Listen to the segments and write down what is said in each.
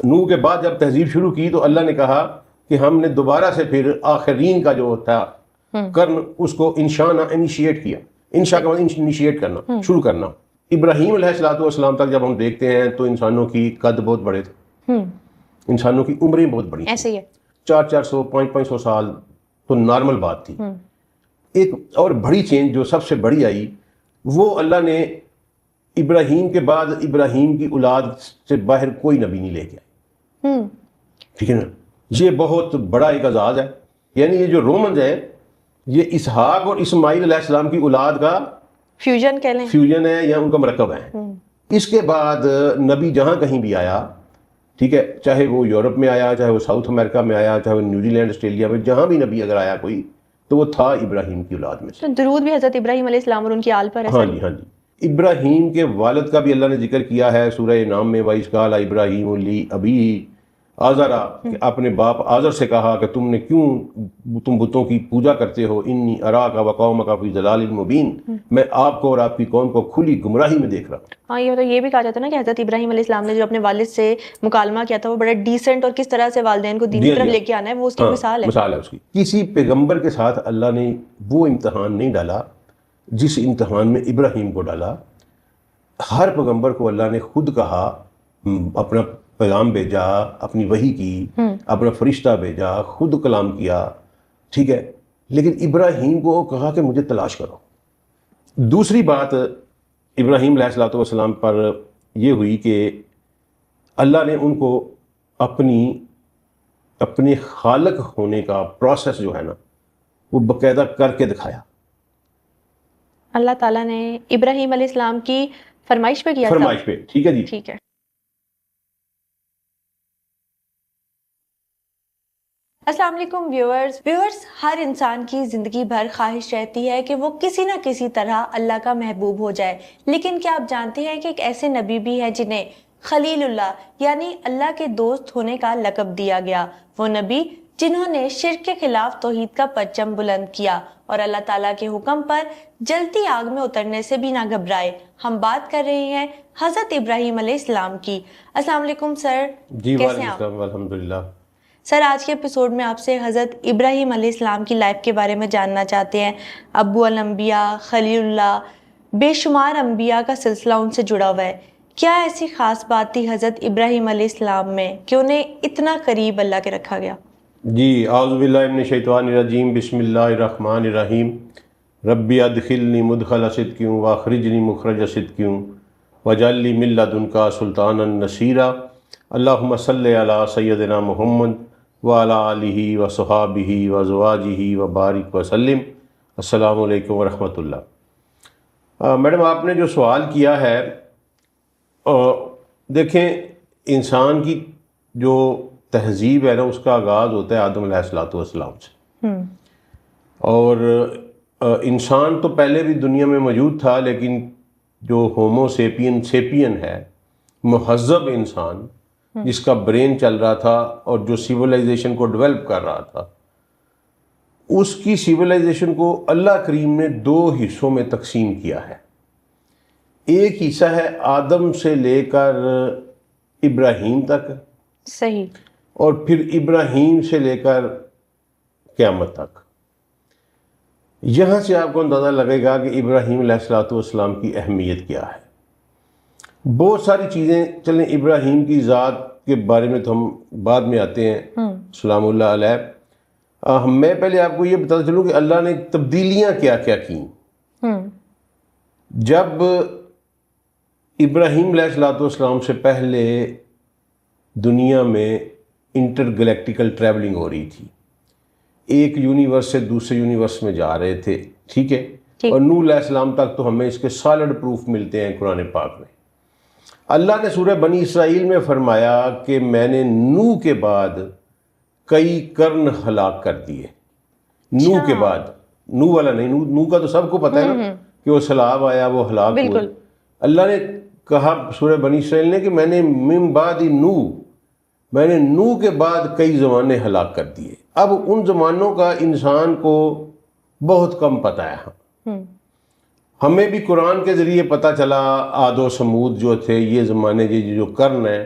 نوح کے بعد جب تہذیب شروع کی تو اللہ نے کہا کہ ہم نے دوبارہ سے پھر آخرین کا جو تھا کرن اس کو انیشیٹ کیا. انشاء کا مطلب انیشیٹ کرنا، شروع کرنا. ابراہیم علیہ السلام تک جب ہم دیکھتے ہیں تو انسانوں کی قد بہت بڑے تھے، انسانوں کی عمریں بہت بڑی تھیں، ایسے ہی ہے 400 500 سال تو نارمل بات تھی. ایک اور بڑی چینج جو سب سے بڑی آئی وہ اللہ نے ابراہیم کے بعد ابراہیم کی اولاد سے باہر کوئی نبی نہیں لے کے آئے. ٹھیک ہے نا، یہ بہت بڑا ایک اعزاز ہے. یعنی یہ جو رومنز ہیں یہ اسحاق اور اسماعیل علیہ السلام کی اولاد کا فیوژن کہہ لیں، فیوژن ہے یا ان کا مرکب ہے. اس کے بعد نبی جہاں کہیں بھی آیا، ٹھیک ہے، چاہے وہ یورپ میں آیا، چاہے وہ ساؤتھ امریکہ میں آیا، چاہے وہ نیوزی لینڈ آسٹریلیا میں، جہاں بھی نبی اگر آیا کوئی تو وہ تھا ابراہیم کی اولاد میں سے. تو درود بھی حضرت ابراہیم علیہ السلام اور ان کی آل پر ہے. ہاں جی ہاں جی. ابراہیم کے والد کا بھی اللہ نے ذکر کیا ہے سورہ انعام میں، وَإِذْ قَالَ إِبْرَاهِيمُ لِأَبِيهِ آزرا، کہ اپنے باپ آزر سے کہا کہ تم نے کیوں تم بتوں کی پوجا کرتے ہو، انی اراک وقومک فی ضلال مبین، میں آپ کو اور آپ کی قوم کو کھلی گمراہی میں دیکھ رہا ہوں. ہاں یہ بھی کہا جاتا ہے نا کہ حضرت ابراہیم علیہ السلام نے جو اپنے والد سے مکالمہ کیا تھا وہ بڑا ڈیسنٹ اور کس طرح سے والدین کو دین کی طرف لے کے آنا ہے، وہ اس کی مثال ہے. مثال ہے اس کی. کسی پیغمبر کے ساتھ اللہ نے وہ امتحان نہیں ڈالا جس امتحان میں ابراہیم کو ڈالا. ہر پیغمبر کو اللہ نے خود کہا، اپنا پیغام بھیجا، اپنی وحی کی، اپنا فرشتہ بھیجا، خود کلام کیا، ٹھیک ہے، لیکن ابراہیم کو کہا کہ مجھے تلاش کرو. دوسری بات ابراہیم علیہ السلام پر یہ ہوئی کہ اللہ نے ان کو اپنے خالق ہونے کا پروسیس جو ہے نا وہ باقاعدہ کر کے دکھایا. اللہ تعالیٰ نے ابراہیم علیہ السلام کی فرمائش پہ کیا، فرمائش پہ. ٹھیک ہے جی. ٹھیک ہے. السلام علیکم ویورز، ہر انسان کی زندگی بھر خواہش رہتی ہے کہ وہ کسی نہ کسی طرح اللہ کا محبوب ہو جائے، لیکن کیا آپ جانتے ہیں کہ ایک ایسے نبی بھی ہے جنہیں خلیل اللہ یعنی اللہ کے دوست ہونے کا لقب دیا گیا. وہ نبی جنہوں نے شرک کے خلاف توحید کا پرچم بلند کیا اور اللہ تعالیٰ کے حکم پر جلتی آگ میں اترنے سے بھی نہ گھبرائے. ہم بات کر رہے ہیں حضرت ابراہیم علیہ السلام کی. السلام علیکم سر. جی وعلیکم السلام، الحمدللہ. سر آج کے ایپیسوڈ میں آپ سے حضرت ابراہیم علیہ السلام کی لائف کے بارے میں جاننا چاہتے ہیں. ابو الانبیاء، خلیل اللہ، بے شمار انبیاء کا سلسلہ ان سے جڑا ہوا ہے. کیا ایسی خاص بات تھی حضرت ابراہیم علیہ السلام میں کہ انہیں اتنا قریب اللہ کے رکھا گیا؟ جی اعوذ باللہ من الشیطان الرجیم، بسم اللہ الرحمن الرحیم. ربی ادخلنی مدخل صدق واخرجنی مخرج صدق واجعل لی من لدنک سلطانا نصیرا. اللہم صلی علی سیدنا محمد وعلی آلہ وصحابہ وازواجہ وبارک وسلم. السلام علیکم ورحمۃ اللہ. میڈم آپ نے جو سوال کیا ہے، دیکھیں انسان کی جو تہذیب ہے نا اس کا آغاز ہوتا ہے آدم علیہ السلام سے. اور انسان تو پہلے بھی دنیا میں موجود تھا، لیکن جو ہومو سیپین ہے، مہذب انسان جس کا برین چل رہا تھا اور جو سیولائزیشن کو ڈیولپ کر رہا تھا، اس کی سیولائزیشن کو اللہ کریم نے 2 حصوں میں تقسیم کیا ہے. ایک حصہ ہے آدم سے لے کر ابراہیم تک، صحیح، اور پھر ابراہیم سے لے کر قیامت تک. یہاں سے آپ کو اندازہ لگے گا کہ ابراہیم علیہ السلام کی اہمیت کیا ہے. بہت ساری چیزیں، چلیں ابراہیم کی ذات کے بارے میں تو ہم بعد میں آتے ہیں، سلام اللہ علیہ. میں پہلے آپ کو یہ بتا چلوں کہ اللہ نے تبدیلیاں کیا کیا کی. جب ابراہیم علیہ السلام سے پہلے دنیا میں انٹر گلیکٹیکل ٹریولنگ ہو رہی تھی، ایک یونیورس سے دوسرے یونیورس میں جا رہے تھے، ٹھیک ہے، اور نوح علیہ السلام تک تو ہمیں اس کے سالڈ پروف ملتے ہیں قرآن پاک میں. اللہ نے سورہ بنی اسرائیل میں فرمایا کہ میں نے نوح کے بعد کئی قرن ہلاک کر دیے. نوح کے بعد، نوح والا نہیں، نوح کا تو سب کو پتہ ہے نا کہ وہ سیلاب آیا، وہ ہلاک ہوئے. اللہ نے کہا سورہ بنی اسرائیل نے کہ میں نے من بعد نوح، میں نے نوح کے بعد کئی زمانے ہلاک کر دیے. اب ان زمانوں کا انسان کو بہت کم پتہ ہے. ہمیں بھی قرآن کے ذریعے پتہ چلا عاد و سمود جو تھے، یہ زمانے جو قرن ہیں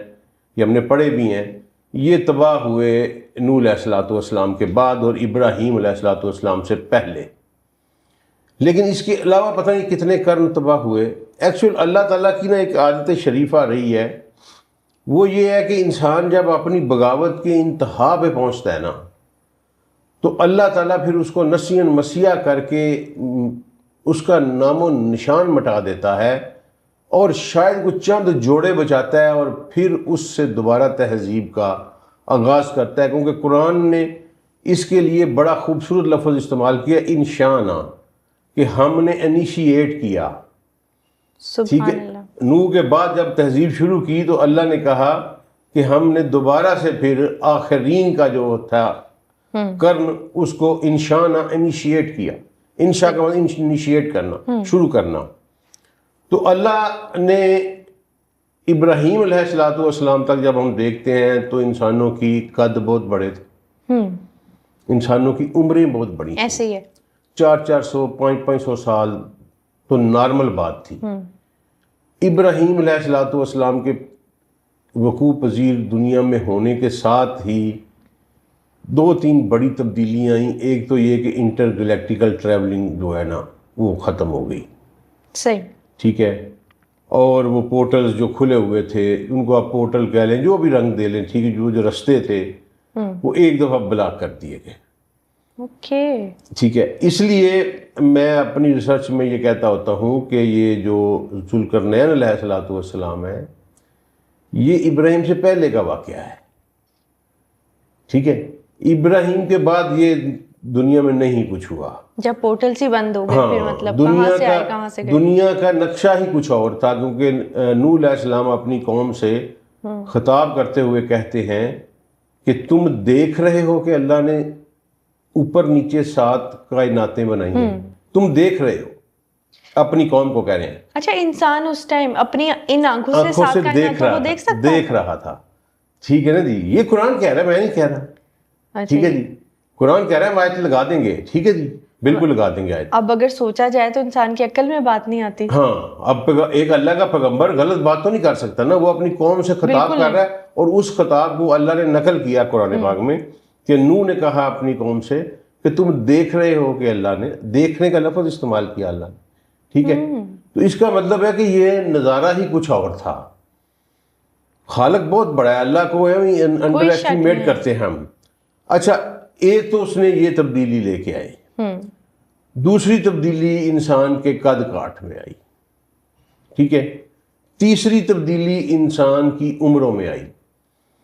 یہ ہم نے پڑھے بھی ہیں، یہ تباہ ہوئے نوح علیہ السلام کے بعد اور ابراہیم علیہ السلام سے پہلے، لیکن اس کے علاوہ پتہ نہیں کتنے قرن تباہ ہوئے۔ ایکچوئل اللہ تعالیٰ کی نا ایک عادت شریفہ رہی ہے، وہ یہ ہے کہ انسان جب اپنی بغاوت کے انتہا پہ پہنچتا ہے نا، تو اللہ تعالیٰ پھر اس کو نسیاً مسیح کر کے اس کا نام و نشان مٹا دیتا ہے، اور شاید کچھ چند جوڑے بچاتا ہے، اور پھر اس سے دوبارہ تہذیب کا آغاز کرتا ہے، کیونکہ قرآن نے اس کے لیے بڑا خوبصورت لفظ استعمال کیا، انشانا، کہ ہم نے انیشیٹ کیا۔ ٹھیک ہے، نوح کے بعد جب تہذیب شروع کی تو اللہ نے کہا کہ ہم نے دوبارہ سے پھر آخرین کا جو تھا کرن اس کو انشانا انیشیٹ کیا۔ انشاء کا مطلب انیشیٹ کرنا، شروع کرنا۔ تو اللہ نے ابراہیم علیہ السلام تک جب ہم دیکھتے ہیں تو انسانوں کی قد بہت بڑے تھے، انسانوں کی عمریں بہت بڑی، ایسے ہی ہے، 400 500 سال تو نارمل بات تھی۔ ابراہیم علیہ السلام کے وقوع پذیر دنیا میں ہونے کے ساتھ ہی 2-3 بڑی تبدیلیاں آئیں۔ ایک تو یہ کہ انٹر گلیکٹیکل ٹریولنگ جو ہے نا وہ ختم ہو گئی، صحیح، ٹھیک ہے، اور وہ پورٹلز جو کھلے ہوئے تھے، ان کو آپ پورٹل کہہ لیں، جو بھی رنگ دے لیں، ٹھیک ہے، جو رستے تھے وہ ایک دفعہ بلاک کر دیے گئے۔ اوکے، ٹھیک ہے، اس لیے میں اپنی ریسرچ میں یہ کہتا ہوتا ہوں کہ یہ جو ذوالقرنین علیہ السلام ہے، یہ ابراہیم سے پہلے کا واقعہ ہے، ٹھیک ہے، ابراہیم کے بعد یہ دنیا میں نہیں کچھ ہوا، جب پورٹلز ہی بند ہو گئے، پھر مطلب دنیا کہاں سے کا آئے کہاں سے گئے؟ دنیا کا نقشہ ہی کچھ اور تھا، کیونکہ نوح علیہ السلام اپنی قوم سے خطاب کرتے ہوئے کہتے ہیں کہ تم دیکھ رہے ہو کہ اللہ نے اوپر نیچے 7 کائناتیں بنائی ہیں، تم دیکھ رہے ہو، اپنی قوم کو کہہ رہے ہیں۔ اچھا، انسان اس ٹائم اپنی ان آنکھوں سے 7 کائناتوں کو دیکھ سکتا ہے؟ دیکھ رہا تھا، ٹھیک ہے نا جی، یہ قرآن کہہ رہا ہے، میں نہیں کہہ رہا، ٹھیک ہے جی، قرآن کہہ رہا ہے، ہم آیت لگا دیں گے، ٹھیک ہے جی، بالکل لگا دیں گے آیت۔ اب اگر سوچا جائے تو انسان کی عقل میں بات نہیں آتی۔ ہاں، اب ایک اللہ کا پیغمبر غلط بات تو نہیں کر سکتا نا، وہ اپنی قوم سے خطاب کر رہا ہے، اور اس خطاب کو اللہ نے نقل کیا قرآن پاک میں کہ نوح نے کہا اپنی قوم سے کہ تم دیکھ رہے ہو، کہ اللہ نے دیکھنے کا لفظ استعمال کیا اللہ نے، ٹھیک ہے، تو اس کا مطلب ہے کہ یہ نظارہ ہی کچھ اور تھا۔ خالق بہت بڑا ہے، اللہ کو انڈر ایسٹیمیٹ کرتے ہیں ہم۔ اچھا، ایک تو اس نے یہ تبدیلی لے کے آئی، دوسری تبدیلی انسان کے قد کاٹ میں آئی، ٹھیک ہے، تیسری تبدیلی انسان کی عمروں میں آئی۔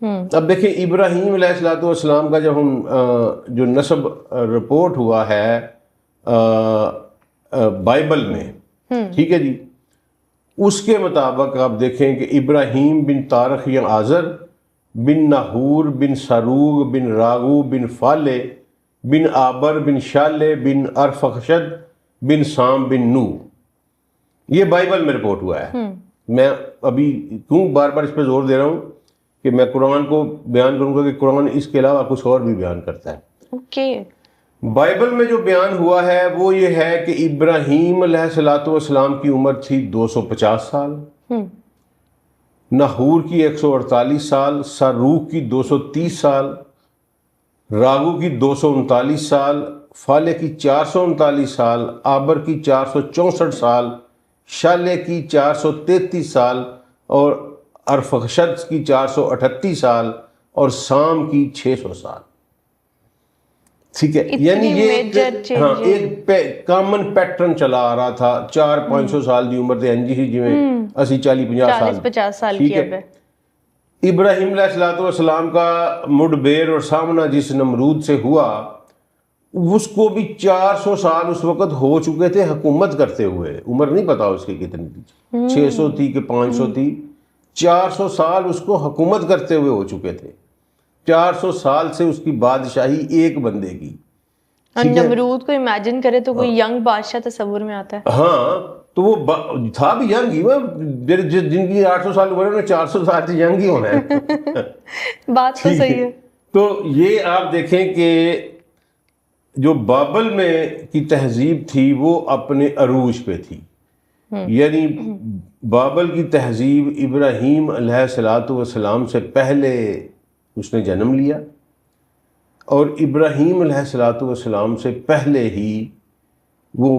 اب دیکھیں، ابراہیم علیہ السلام کا جب ہم جو نسب رپورٹ ہوا ہے بائبل میں، ٹھیک ہے جی، اس کے مطابق آپ دیکھیں کہ ابراہیم بن تارخ یا آزر بن ناہور بن سروگ بن راگو بن فالے بن آبر بن شالے بن ارفخشد بن سام بن نو، یہ بائبل میں رپورٹ ہوا ہے۔ میں ابھی کیوں بار بار اس پہ زور دے رہا ہوں کہ میں قرآن کو بیان کروں گا کہ قرآن اس کے علاوہ کچھ اور بھی بیان کرتا ہے۔ اوکے، بائبل میں جو بیان ہوا ہے وہ یہ ہے کہ ابراہیم علیہ السلام کی عمر تھی 250 سال، ناہور کی 148 سال، سروگ کی 230 سال، راگو کی 239 سال، فالے کی 439 سال، آبر کی 464 سال، شالے کی 433 سال، اور ارفخشد کی 438 سال، اور سام کی 600 سال، ٹھیک ہے، یعنی یہ ایک کامن پیٹرن چلا آ رہا تھا۔ 400-500 سال دی عمر تے انجی ہی جویں 80-40-50 سال، ٹھیک ہے۔ ابراہیم علیہ السلام کا مڈبیر اور سامنا جس نمرود سے ہوا، اس کو بھی 400 سال اس وقت ہو چکے تھے حکومت کرتے ہوئے، عمر نہیں پتا اس کی کتنی تھی، 600 تھی کہ 500 تھی، 400 سال اس کو حکومت کرتے ہوئے ہو چکے تھے۔ 400 سال سے اس کی بادشاہی ایک بندے کی۔ نمرود کو امیجن کرے تو کوئی ینگ بادشاہ تصور میں آتا ہے۔ ہاں، تو وہ تھا بھی ینگ ہی، جن کی 800 سال عمر ہے انہیں 400 سال سے ینگ ہی ہونا ہے۔ بات تو صحیح ہے۔ تو یہ آپ دیکھیں کہ جو بابل میں کی تہذیب تھی وہ اپنے عروج پہ تھی، یعنی بابل کی تہذیب ابراہیم علیہ الصلوۃ والسلام سے پہلے اس نے جنم لیا، اور ابراہیم علیہ الصلوۃ والسلام سے پہلے ہی وہ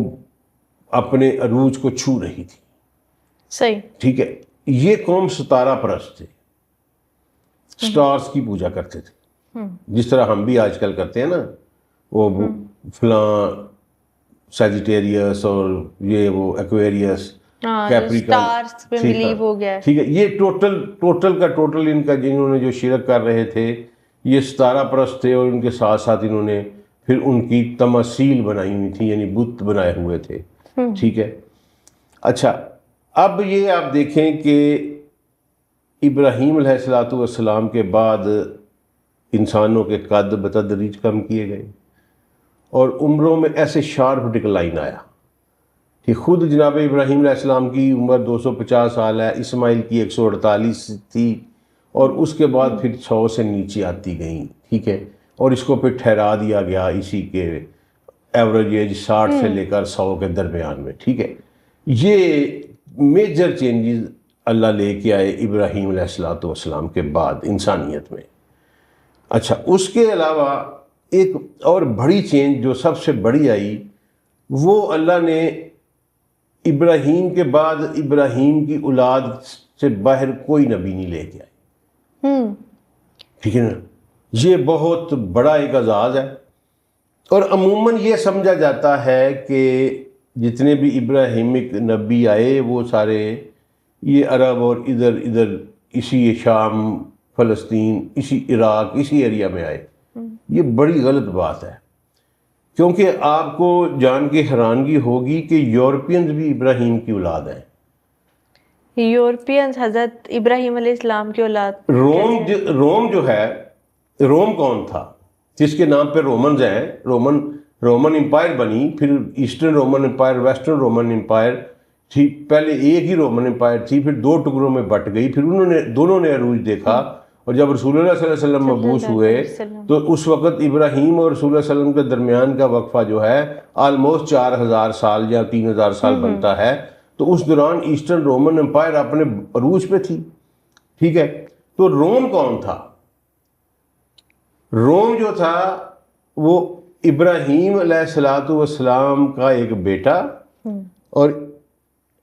اپنے عروج کو چھو رہی تھی. صحیح. ٹھیک ہے. یہ قوم ستارہ پرست تھے، سٹارز کی پوجا کرتے تھے، جس طرح ہم بھی آج کل کرتے ہیں نا، وہ فلاں سیجیٹیریس اور یہ وہ ایکویریس سٹارز پہ بلیو ہو گیا. ٹھیک ہے. یہ ٹوٹل ان کا جنہوں نے جو شرک کر رہے تھے یہ ستارہ پرست تھے، اور ان کے ساتھ ساتھ انہوں نے پھر ان کی تماثیل بنائی ہوئی تھی، یعنی بت بنائے ہوئے تھے. ٹھیک ہے. اچھا، اب یہ آپ دیکھیں کہ ابراہیم علیہ الصلوۃ والسلام کے بعد انسانوں کے قد بتدریج کم کیے گئے، اور عمروں میں ایسے شارپ ڈکلائن آیا کہ خود جناب ابراہیم علیہ السلام کی عمر 250 سال ہے، اسماعیل کی 148 تھی، اور اس کے بعد پھر 100 سے نیچے آتی گئیں. ٹھیک ہے. اور اس کو پھر ٹھہرا دیا گیا اسی کے ایوریج ایج 60 سے لے کر 100 کے درمیان میں. ٹھیک ہے. یہ میجر چینجز اللہ لے کے آئے ابراہیم علیہ الصلوۃ والسلام کے بعد انسانیت میں. اچھا، اس کے علاوہ ایک اور بڑی چینج جو سب سے بڑی آئی، وہ اللہ نے ابراہیم کے بعد ابراہیم کی اولاد سے باہر کوئی نبی نہیں لے کے آئے. ٹھیک ہے نا. یہ بہت بڑا ایک اعزاز ہے، اور عموماً یہ سمجھا جاتا ہے کہ جتنے بھی ابراہیمک نبی آئے وہ سارے یہ عرب اور ادھر اسی شام، فلسطین، اسی عراق، اسی ایریا میں آئے. یہ بڑی غلط بات ہے، کیونکہ آپ کو جان کے حیرانگی ہوگی کہ یورپینز بھی ابراہیم کی اولاد ہیں. یورپینز حضرت ابراہیم علیہ السلام کی اولاد. روم جو ہے، روم کون تھا جس کے نام پہ رومنز ہیں؟ رومن امپائر بنی، پھر eastern Roman empire, western Roman empire تھی. پہلے ایک ہی رومن امپائر تھی، پھر 2 ٹکڑوں میں بٹ گئی، پھر دونوں نے عروج دیکھا. اور جب رسول اللہ صلی اللہ علیہ وسلم مبعوث ہوئے تو اس وقت ابراہیم اور رسول اللہ صلی اللہ علیہ وسلم کے درمیان کا وقفہ جو ہے آلموسٹ 4000 سال یا 3000 سال بنتا ہے. تو اس دوران ایسٹرن رومن امپائر اپنے عروج پہ تھی. ٹھیک ہے. تو روم کون تھا؟ روم جو تھا وہ ابراہیم علیہ الصلوۃ والسلام کا ایک بیٹا، اور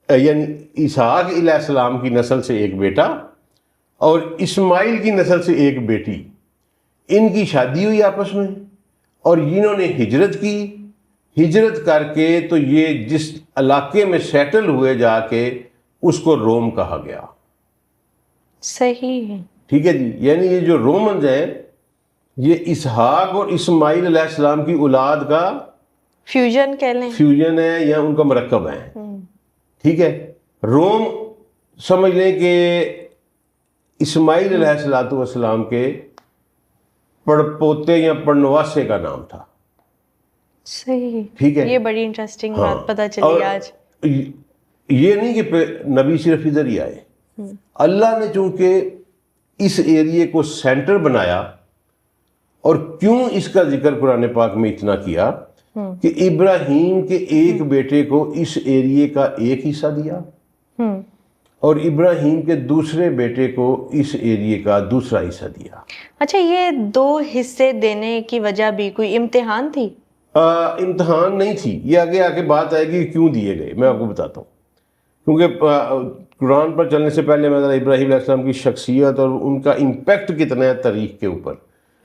یعنی اسحاق علیہ السلام کی نسل سے ایک بیٹا، اور اسماعیل کی نسل سے ایک بیٹی. ان کی شادی ہوئی آپس میں، اور انہوں نے ہجرت کی. ہجرت کر کے تو یہ جس علاقے میں سیٹل ہوئے جا کے اس کو روم کہا گیا. صحیح ہے. ٹھیک ہے جی. یعنی یہ جو رومنز ہیں یہ اسحاق اور اسماعیل علیہ السلام کی اولاد کا فیوژن کہہ لیں، فیوژن ہے یا ان کا مرکب ہے. ٹھیک ہے. روم سمجھ لیں کہ اسماعیل علیہ الصلوۃ والسلام کے پڑپوتے یا پڑنواسے کا نام تھا. صحیح. ٹھیک ہے. یہ بڑی انٹرسٹنگ بات پتہ چلی آج. یہ نہیں کہ نبی صرف ادھر ہی آئے. اللہ نے چونکہ اس ایریے کو سینٹر بنایا، اور کیوں اس کا ذکر قرآن پاک میں اتنا کیا کہ ابراہیم کے ایک بیٹے کو اس ایریے کا ایک حصہ دیا، اور ابراہیم کے دوسرے بیٹے کو اس ایریے کا دوسرا حصہ دیا. اچھا، یہ 2 حصے دینے کی وجہ بھی کوئی امتحان تھی؟ امتحان نہیں تھی. یہ آگے بات آئے گی کیوں دیے گئے، میں آپ کو بتاتا ہوں. کیونکہ قرآن پر چلنے سے پہلے میں ذرا ابراہیم علیہ السلام کی شخصیت اور ان کا امپیکٹ کتنا ہے تاریخ کے اوپر،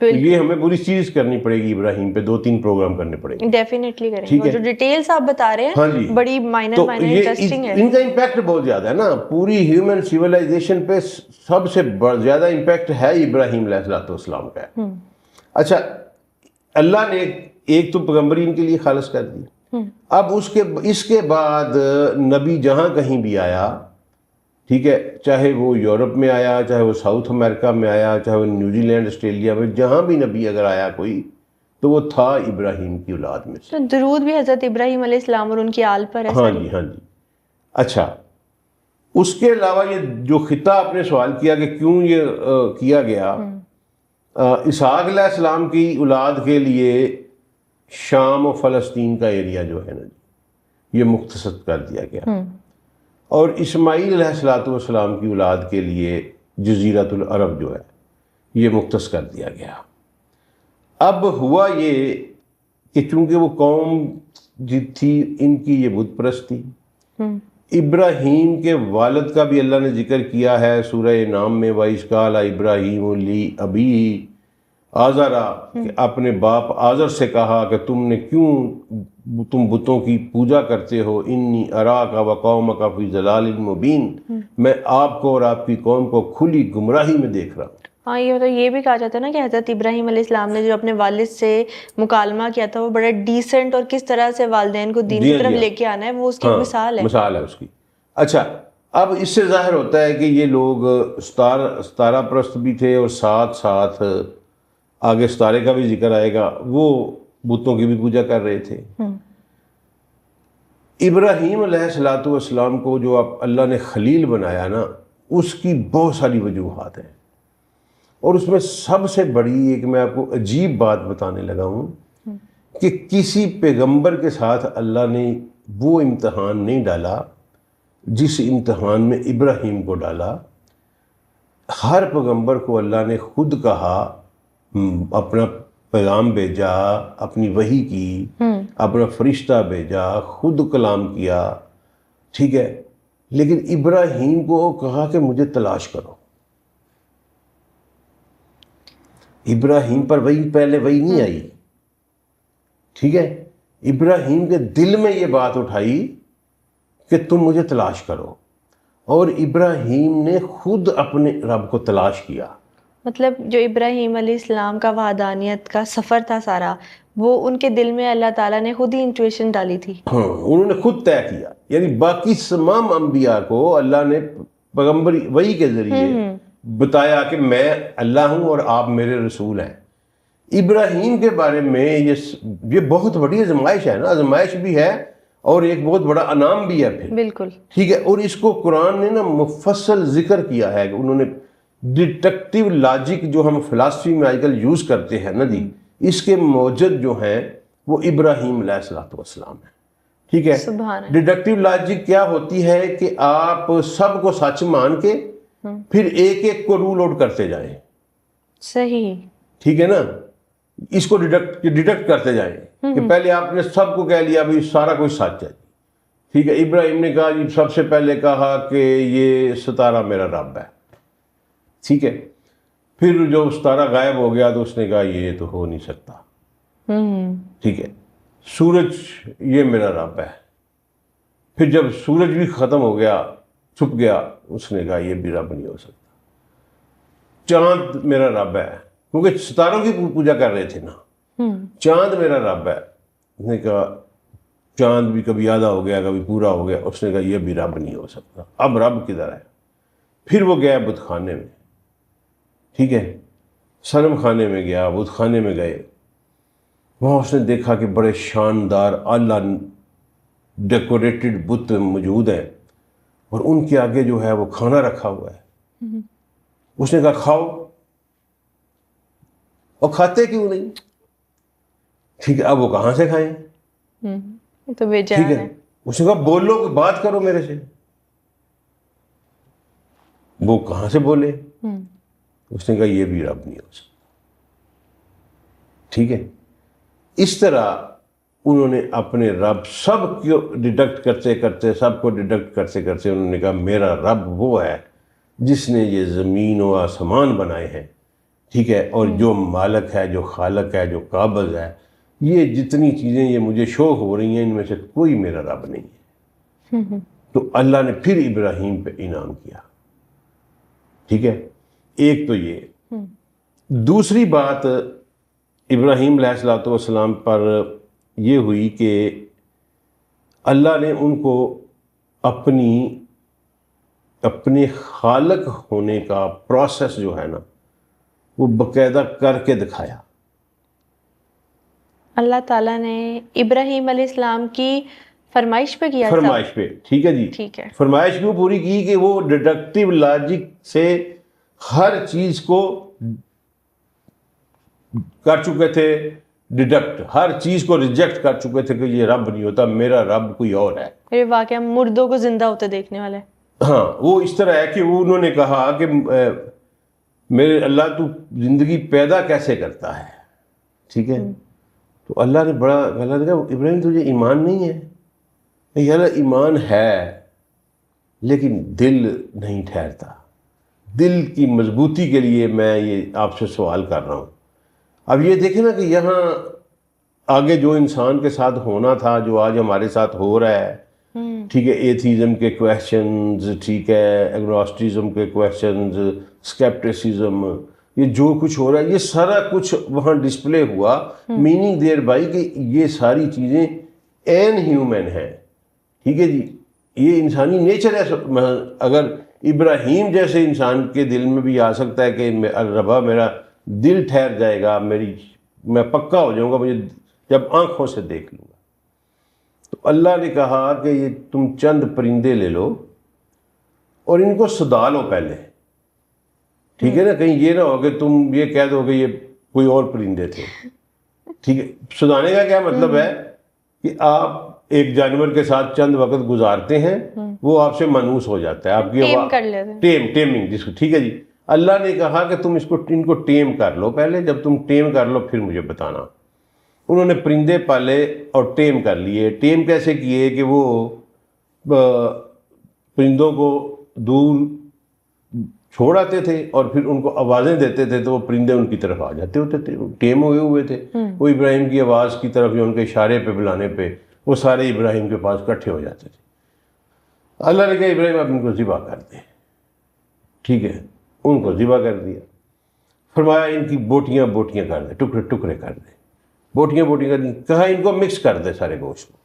یہ ہمیں پوری سیریز کرنی پڑے گی. ابراہیم پہ 2-3 پروگرام کرنے پڑیں گے. ڈیفینیٹلی کریں گے. جو ڈیٹیلز آپ بتا رہے ہیں بڑی مائنر انٹرسٹنگ ہے. ان کا امپیکٹ بہت زیادہ ہے نا، پوری ہیومن سیولائزیشن پہ سب سے زیادہ امپیکٹ ہے ابراہیم علیہ السلام کا. اچھا، اللہ نے ایک تو پیغمبری ان کے لیے خالص کر دی. اب اس کے بعد نبی جہاں کہیں بھی آیا، ٹھیک ہے، چاہے وہ یورپ میں آیا، چاہے وہ ساؤتھ امریکہ میں آیا، چاہے وہ نیوزی لینڈ، آسٹریلیا میں، جہاں بھی نبی اگر آیا کوئی تو وہ تھا ابراہیم کی اولاد میں سے. تو درود بھی حضرت ابراہیم علیہ السلام اور ان کی آل پر ہے. ہاں جی. اچھا، اس کے علاوہ یہ جو خطہ آپ نے سوال کیا کہ کیوں یہ کیا گیا، اسحاق علیہ السلام کی اولاد کے لیے شام و فلسطین کا ایریا جو ہے نا یہ مختص کر دیا گیا. اور اسماعیل علیہ السلام کی اولاد کے لیے جزیرۃ العرب جو ہے یہ مختص کر دیا گیا۔ اب ہوا یہ کہ چونکہ وہ قوم جو تھی ان کی یہ بت پرست تھی، ابراہیم کے والد کا بھی اللہ نے ذکر کیا ہے سورہ انعام میں، وَإِذْ قَالَ إِبْرَاهِيمُ لِأَبِيهِ آزرا، کہ اپنے باپ آزر سے کہا کہ تم بتوں کی پوجا کرتے ہو، انی اراک و قومک فی ضلال مبین، میں آپ کو اور آپ کی قوم کو کھلی گمراہی میں دیکھ رہا ہوں۔ ہاں، یہ بھی کہا جاتا ہے نا کہ حضرت ابراہیم علیہ السلام نے جو اپنے والد سے مکالمہ کیا تھا وہ بڑا ڈیسنٹ، اور کس طرح سے والدین کو دین کی طرف لے کے آنا ہے وہ اس کی ایک مثال ہے۔ مثال ہے اس کی۔ اچھا، اب اس سے ظاہر ہوتا ہے کہ یہ لوگ ستارہ پرست بھی تھے، اور ساتھ ساتھ آگے ستارے کا بھی ذکر آئے گا، وہ بتوں کی بھی پوجا کر رہے تھے۔ ابراہیم علیہ السلام کو جو اللہ نے خلیل بنایا نا، اس کی بہت ساری وجوہات ہیں، اور اس میں سب سے بڑی ایک میں آپ کو عجیب بات بتانے لگا ہوں کہ کسی پیغمبر کے ساتھ اللہ نے وہ امتحان نہیں ڈالا جس امتحان میں ابراہیم کو ڈالا۔ ہر پیغمبر کو اللہ نے خود کہا، اپنا پیغام بھیجا، اپنی وحی کی، اپنا فرشتہ بھیجا، خود کلام کیا، ٹھیک ہے، لیکن ابراہیم کو کہا کہ مجھے تلاش کرو۔ ابراہیم پر پہلے وحی نہیں آئی، ٹھیک ہے، ابراہیم کے دل میں یہ بات اٹھائی کہ تم مجھے تلاش کرو، اور ابراہیم نے خود اپنے رب کو تلاش کیا۔ مطلب جو ابراہیم علیہ السلام کا وحدانیت کا سفر تھا سارا، وہ ان کے دل میں اللہ تعالیٰ نے خود ہی انٹویشن ڈالی تھی۔ ہاں، انہوں نے خود طے کیا، یعنی باقی تمام انبیاء کو اللہ نے پیغمبر وحی کے ذریعے بتایا کہ میں اللہ ہوں اور آپ میرے رسول ہیں۔ ابراہیم کے بارے میں یہ بہت بڑی آزمائش ہے نا، آزمائش بھی ہے اور ایک بہت بڑا انعام بھی ہے پھر، بالکل ٹھیک ہے۔ اور اس کو قرآن نے نا مفصل ذکر کیا ہے کہ انہوں نے ڈیٹیکٹیو لاجک جو ہم فلاسفی میں آج کل یوز کرتے ہیں نا جی، اس کے موجد جو ہیں وہ ابراہیم علیہ السلام ہیں، ٹھیک ہے۔ سبحان اللہ۔ ڈیڈکٹیو لاجک کیا ہوتی ہے کہ آپ سب کو سچ مان کے پھر ایک ایک کو رول آؤٹ کرتے جائیں، صحیح، ٹھیک ہے نا، اس کو ڈیڈکٹ کرتے جائیں کہ پہلے آپ نے سب کو کہہ لیا بھی سارا کچھ سچ ہے، ٹھیک ہے۔ ابراہیم نے کہا جی، سب سے پہلے کہا کہ یہ ستارہ میرا رب ہے، ٹھیک ہے۔ پھر جو ستارہ غائب ہو گیا تو اس نے کہا یہ تو ہو نہیں سکتا، ٹھیک ہے۔ سورج یہ میرا رب ہے، پھر جب سورج بھی ختم ہو گیا، چھپ گیا، اس نے کہا یہ بھی رب نہیں ہو سکتا۔ چاند میرا رب ہے، کیونکہ ستاروں کی پوجا کر رہے تھے نا، چاند میرا رب ہے، اس نے کہا چاند بھی کبھی آدھا ہو گیا کبھی پورا ہو گیا، اس نے کہا یہ بھی رب نہیں ہو سکتا، اب رب کدھر ہے؟ پھر وہ گیا بت خانے میں، ٹھیک ہے، صنم خانے میں گیا، بت خانے میں گئے، وہاں اس نے دیکھا کہ بڑے شاندار اعلیٰ ڈیکوریٹڈ بت موجود ہیں، اور ان کے آگے جو ہے وہ کھانا رکھا ہوا ہے۔ اس نے کہا کھاؤ، اور کھاتے کیوں نہیں؟ ٹھیک ہے، اب وہ کہاں سے کھائیں؟ تو بے ٹھیک ہے، اس نے کہا بولو، بات کرو میرے سے۔ وہ کہاں سے بولے؟ اس نے کہا یہ بھی رب نہیں ہو سکتا، ٹھیک ہے۔ اس طرح انہوں نے اپنے رب سب کو ڈیڈکٹ کرتے کرتے، سب کو ڈیڈکٹ کرتے کرتے انہوں نے کہا میرا رب وہ ہے جس نے یہ زمین و آسمان بنائے ہیں، ٹھیک ہے، اور جو مالک ہے، جو خالق ہے، جو قابض ہے، یہ جتنی چیزیں یہ مجھے شو ہو رہی ہیں ان میں سے کوئی میرا رب نہیں ہے۔ تو اللہ نے پھر ابراہیم پہ انعام کیا، ٹھیک ہے۔ ایک تو یہ، دوسری بات ابراہیم علیہ السلام پر یہ ہوئی کہ اللہ نے ان کو اپنے خالق ہونے کا پروسیس جو ہے نا وہ باقاعدہ کر کے دکھایا۔ اللہ تعالیٰ نے ابراہیم علیہ السلام کی فرمائش پہ کیا، فرمائش پہ، ٹھیک ہے جی، ٹھیک ہے۔ فرمائش کیوں پوری کی کہ وہ ڈیڈکٹیو لاجک سے ہر چیز کو کر چکے تھے، ڈیڈکٹ، ہر چیز کو ریجیکٹ کر چکے تھے کہ یہ رب نہیں ہوتا، میرا رب کوئی اور ہے. یہ واقعہ مردوں کو زندہ ہوتے دیکھنے والا ہے. ہاں وہ اس طرح ہے کہ وہ انہوں نے کہا کہ میرے اللہ تو زندگی پیدا کیسے کرتا ہے. ٹھیک ہے، تو اللہ نے کہا ابراہیم تجھے ایمان نہیں ہے؟ یا اللہ ایمان ہے لیکن دل نہیں ٹھہرتا، دل کی مضبوطی کے لیے میں یہ آپ سے سوال کر رہا ہوں. اب یہ دیکھیں نا کہ یہاں آگے جو انسان کے ساتھ ہونا تھا، جو آج ہمارے ساتھ ہو رہا ہے، ٹھیک ہے، ایتھیزم کے کویشچنز، ٹھیک ہے، ایگنوسٹزم کے کویشچنز، اسکیپٹسزم، یہ جو کچھ ہو رہا ہے یہ سارا کچھ وہاں ڈسپلے ہوا. میننگ دیر بائی کہ یہ ساری چیزیں این ہیومن ہیں. ٹھیک ہے جی، یہ انسانی نیچر ہے. اگر ابراہیم جیسے انسان کے دل میں بھی آ سکتا ہے کہ ربا میرا دل ٹھہر جائے گا، میں پکا ہو جاؤں گا مجھے جب آنکھوں سے دیکھ لوں گا. تو اللہ نے کہا کہ یہ تم چند پرندے لے لو اور ان کو سدا لو پہلے. ٹھیک ہے نا، کہیں یہ نہ ہو کہ تم یہ کہہ دو کہ یہ کوئی اور پرندے تھے. ٹھیک ہے، سدانے کا کیا مطلب ہے کہ آپ ایک جانور کے ساتھ چند وقت گزارتے ہیں، وہ آپ سے مانوس ہو جاتا ہے، آپ کی ٹیمنگ جس کو. ٹھیک ہے جی، اللہ نے کہا کہ تم ان کو ٹیم کر لو پہلے، جب تم ٹیم کر لو پھر مجھے بتانا. انہوں نے پرندے پالے اور ٹیم کر لیے. ٹیم کیسے کیے کہ وہ پرندوں کو دور چھوڑ آتے تھے اور پھر ان کو آوازیں دیتے تھے تو وہ پرندے ان کی طرف آ جاتے ہوتے تھے، ٹیم ہوئے تھے. وہ ابراہیم کی آواز کی طرف یا ان کے اشارے پہ بلانے پہ وہ سارے ابراہیم کے پاس اکٹھے ہو جاتے تھے. اللہ نے کہا ابراہیم آپ ان کو ذبح کر دیں. ٹھیک ہے، ان کو ذبح کر دیا. فرمایا ان کی بوٹیاں کر دیں، ٹکڑے کر دیں. بوٹیاں کر دیں. کہا ان کو مکس کر دے سارے گوشت کو.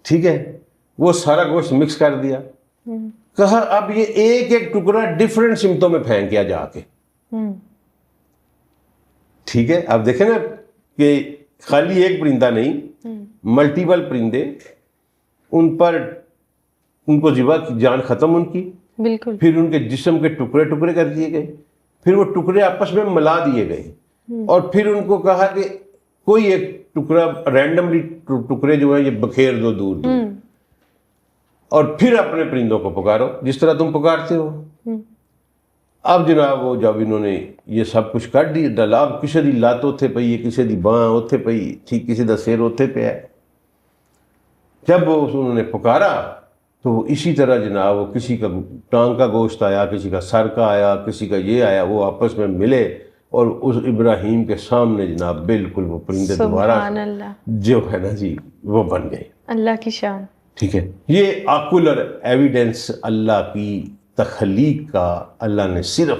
ٹھیک ہے، وہ سارا گوشت مکس کر دیا. کہا اب یہ ایک ایک ٹکڑا ڈفرینٹ سمتوں میں پھینکیا جا کے. ٹھیک ہے، اب دیکھیں نا کہ خالی ایک پرندہ نہیں، ملٹیپل پرندے، ان کو ذبح کی، جان ختم ان کی. بالکل. پھر ان کے جسم کے ٹکڑے کر دیے گئے. پھر وہ ٹکڑے آپس میں ملا دیے گئے. اور پھر ان کو کہا کہ کوئی ایک ٹکڑا رینڈملی ٹکڑے جو ہیں یہ بکھیر دو دور اور پھر اپنے پرندوں کو پکارو جس طرح تم پکارتے ہو. اب جناب وہ جب انہوں نے یہ سب کچھ کر دی ڈالا، کسی دی لات اوتھے پئی ہے، کسی دی باں اوتھے پئی، ٹھیک، کسی دا سیر اوتھے پہ ہے. جب وہ انہوں نے پکارا تو اسی طرح جناب وہ کسی کا ٹانگ کا گوشت آیا، کسی کا سر کا آیا، کسی کا یہ آیا، وہ آپس میں ملے اور اس ابراہیم کے سامنے جناب بالکل وہ پرندے دوبارہ جو ہے نا جی وہ بن گئے. اللہ کی شان. ٹھیک ہے، یہ آکولر ایویڈنس اللہ کی تخلیق کا اللہ نے صرف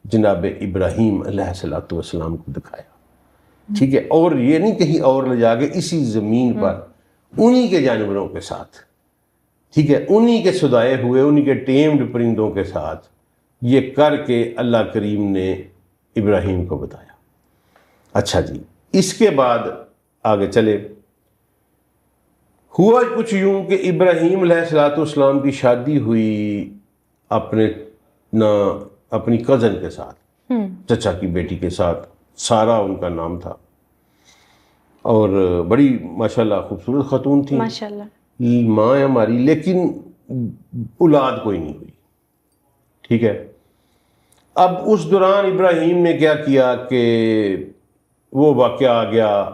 جناب ابراہیم علیہ الصلوۃ والسلام کو دکھایا. ٹھیک ہے، اور یہ نہیں کہیں اور لے جا کے، اسی زمین پر انہی کے جانوروں کے ساتھ، ٹھیک ہے، انہی کے سدائے ہوئے، انہی کے ٹیمڈ پرندوں کے ساتھ یہ کر کے اللہ کریم نے ابراہیم کو بتایا. اچھا جی، اس کے بعد آگے چلے. ہوا کچھ یوں کہ ابراہیم علیہ الصلوۃ والسلام کی شادی ہوئی اپنی کزن کے ساتھ، چچا کی بیٹی کے ساتھ، سارا ان کا نام تھا، اور بڑی ماشاءاللہ خوبصورت خاتون تھی، ماشاءاللہ ماں ہے ہماری، لیکن اولاد کوئی نہیں ہوئی. ٹھیک ہے، اب اس دوران ابراہیم نے کیا کیا کہ وہ واقعہ آ گیا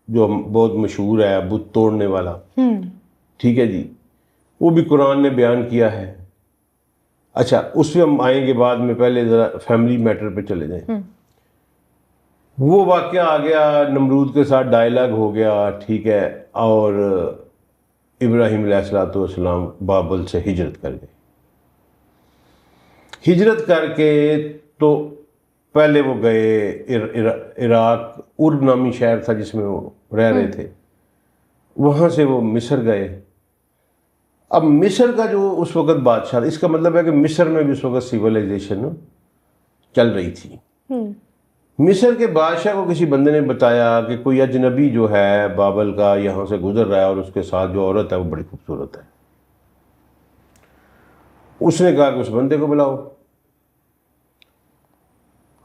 جو بہت مشہور ہے، بت توڑنے والا. ٹھیک ہے جی، وہ بھی قرآن نے بیان کیا ہے. اچھا، اس پہ ہم آئیں گے بعد میں، پہلے ذرا فیملی میٹر پہ چلے جائیں. وہ واقعہ آ گیا، نمرود کے ساتھ ڈائلاگ ہو گیا. ٹھیک ہے، اور ابراہیم علیہ الصلوۃ والسلام بابل سے ہجرت کر گئے. ہجرت کر کے تو پہلے وہ گئے عراق، ارب نامی شہر تھا جس میں وہ رہ رہے تھے، وہاں سے وہ مصر گئے. اب مصر کا جو اس وقت بادشاہ تھا، اس کا مطلب ہے کہ مصر میں بھی اس وقت سیولائزیشن چل رہی تھی. مصر کے بادشاہ کو کسی بندے نے بتایا کہ کوئی اجنبی جو ہے بابل کا یہاں سے گزر رہا ہے اور اس کے ساتھ جو عورت ہے وہ بڑی خوبصورت ہے. اس نے کہا کہ اس بندے کو بلاؤ.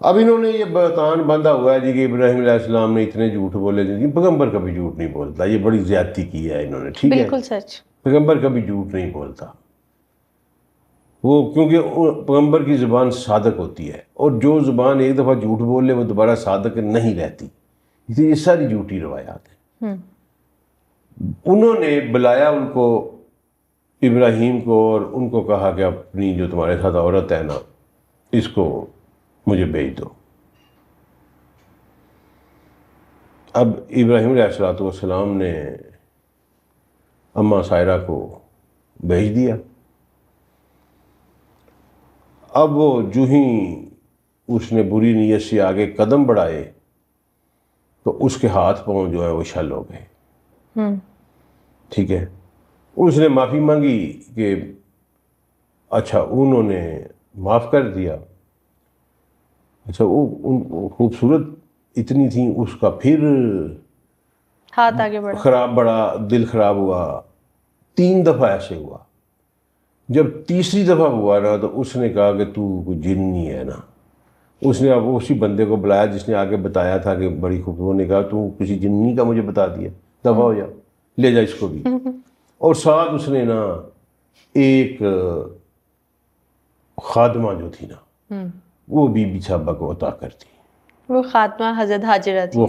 اب انہوں نے یہ بہتان باندھا ہوا ہے جی کہ ابراہیم علیہ السلام نے اتنے جھوٹ بولے جی، پیغمبر کبھی جھوٹ نہیں بولتا، یہ بڑی زیادتی کی ہے انہوں نے، ٹھیک ہے، بالکل سچ. پیغمبر کبھی جھوٹ نہیں بولتا وہ، کیونکہ پیغمبر کی زبان صادق ہوتی ہے، اور جو زبان ایک دفعہ جھوٹ بول لے وہ دوبارہ صادق نہیں رہتی، اس لیے یہ ساری جھوٹی روایات ہیں. انہوں نے بلایا ان کو، ابراہیم کو، اور ان کو کہا کہ اپنی جو تمہارے ساتھ عورت ہے نا اس کو مجھے بھیج دو. اب ابراہیم علیہ السلام نے اماں سائرہ کو بھیج دیا. اب وہ جو ہی اس نے بری نیت سے آگے قدم بڑھائے تو اس کے ہاتھ پاؤں جو ہے وہ شل ہو گئے. ٹھیک ہے، اس نے معافی مانگی کہ اچھا انہوں نے معاف کر دیا. اچھا وہ خوبصورت اتنی تھیں، اس کا پھر ہاتھ آگے بڑھا، خراب بڑا، دل خراب ہوا. 3 دفعہ ایسے ہوا. جب تیسری دفعہ ہوا نا تو اس نے کہا کہ تو کوئی جنی ہے نا. اس نے اب اسی بندے کو بلایا جس نے آگے بتایا تھا کہ بڑی خوبصورت، نے کہا تو کسی جنی کا مجھے بتا دیا، دفعہ ہو جا، لے جا اس کو بھی. اور ساتھ اس نے نا ایک خادمہ جو تھی نا وہ بی بی صاحبہ کو عطا کر دی. وہ خاتمہ حضرت حاجرہ تھی. وہ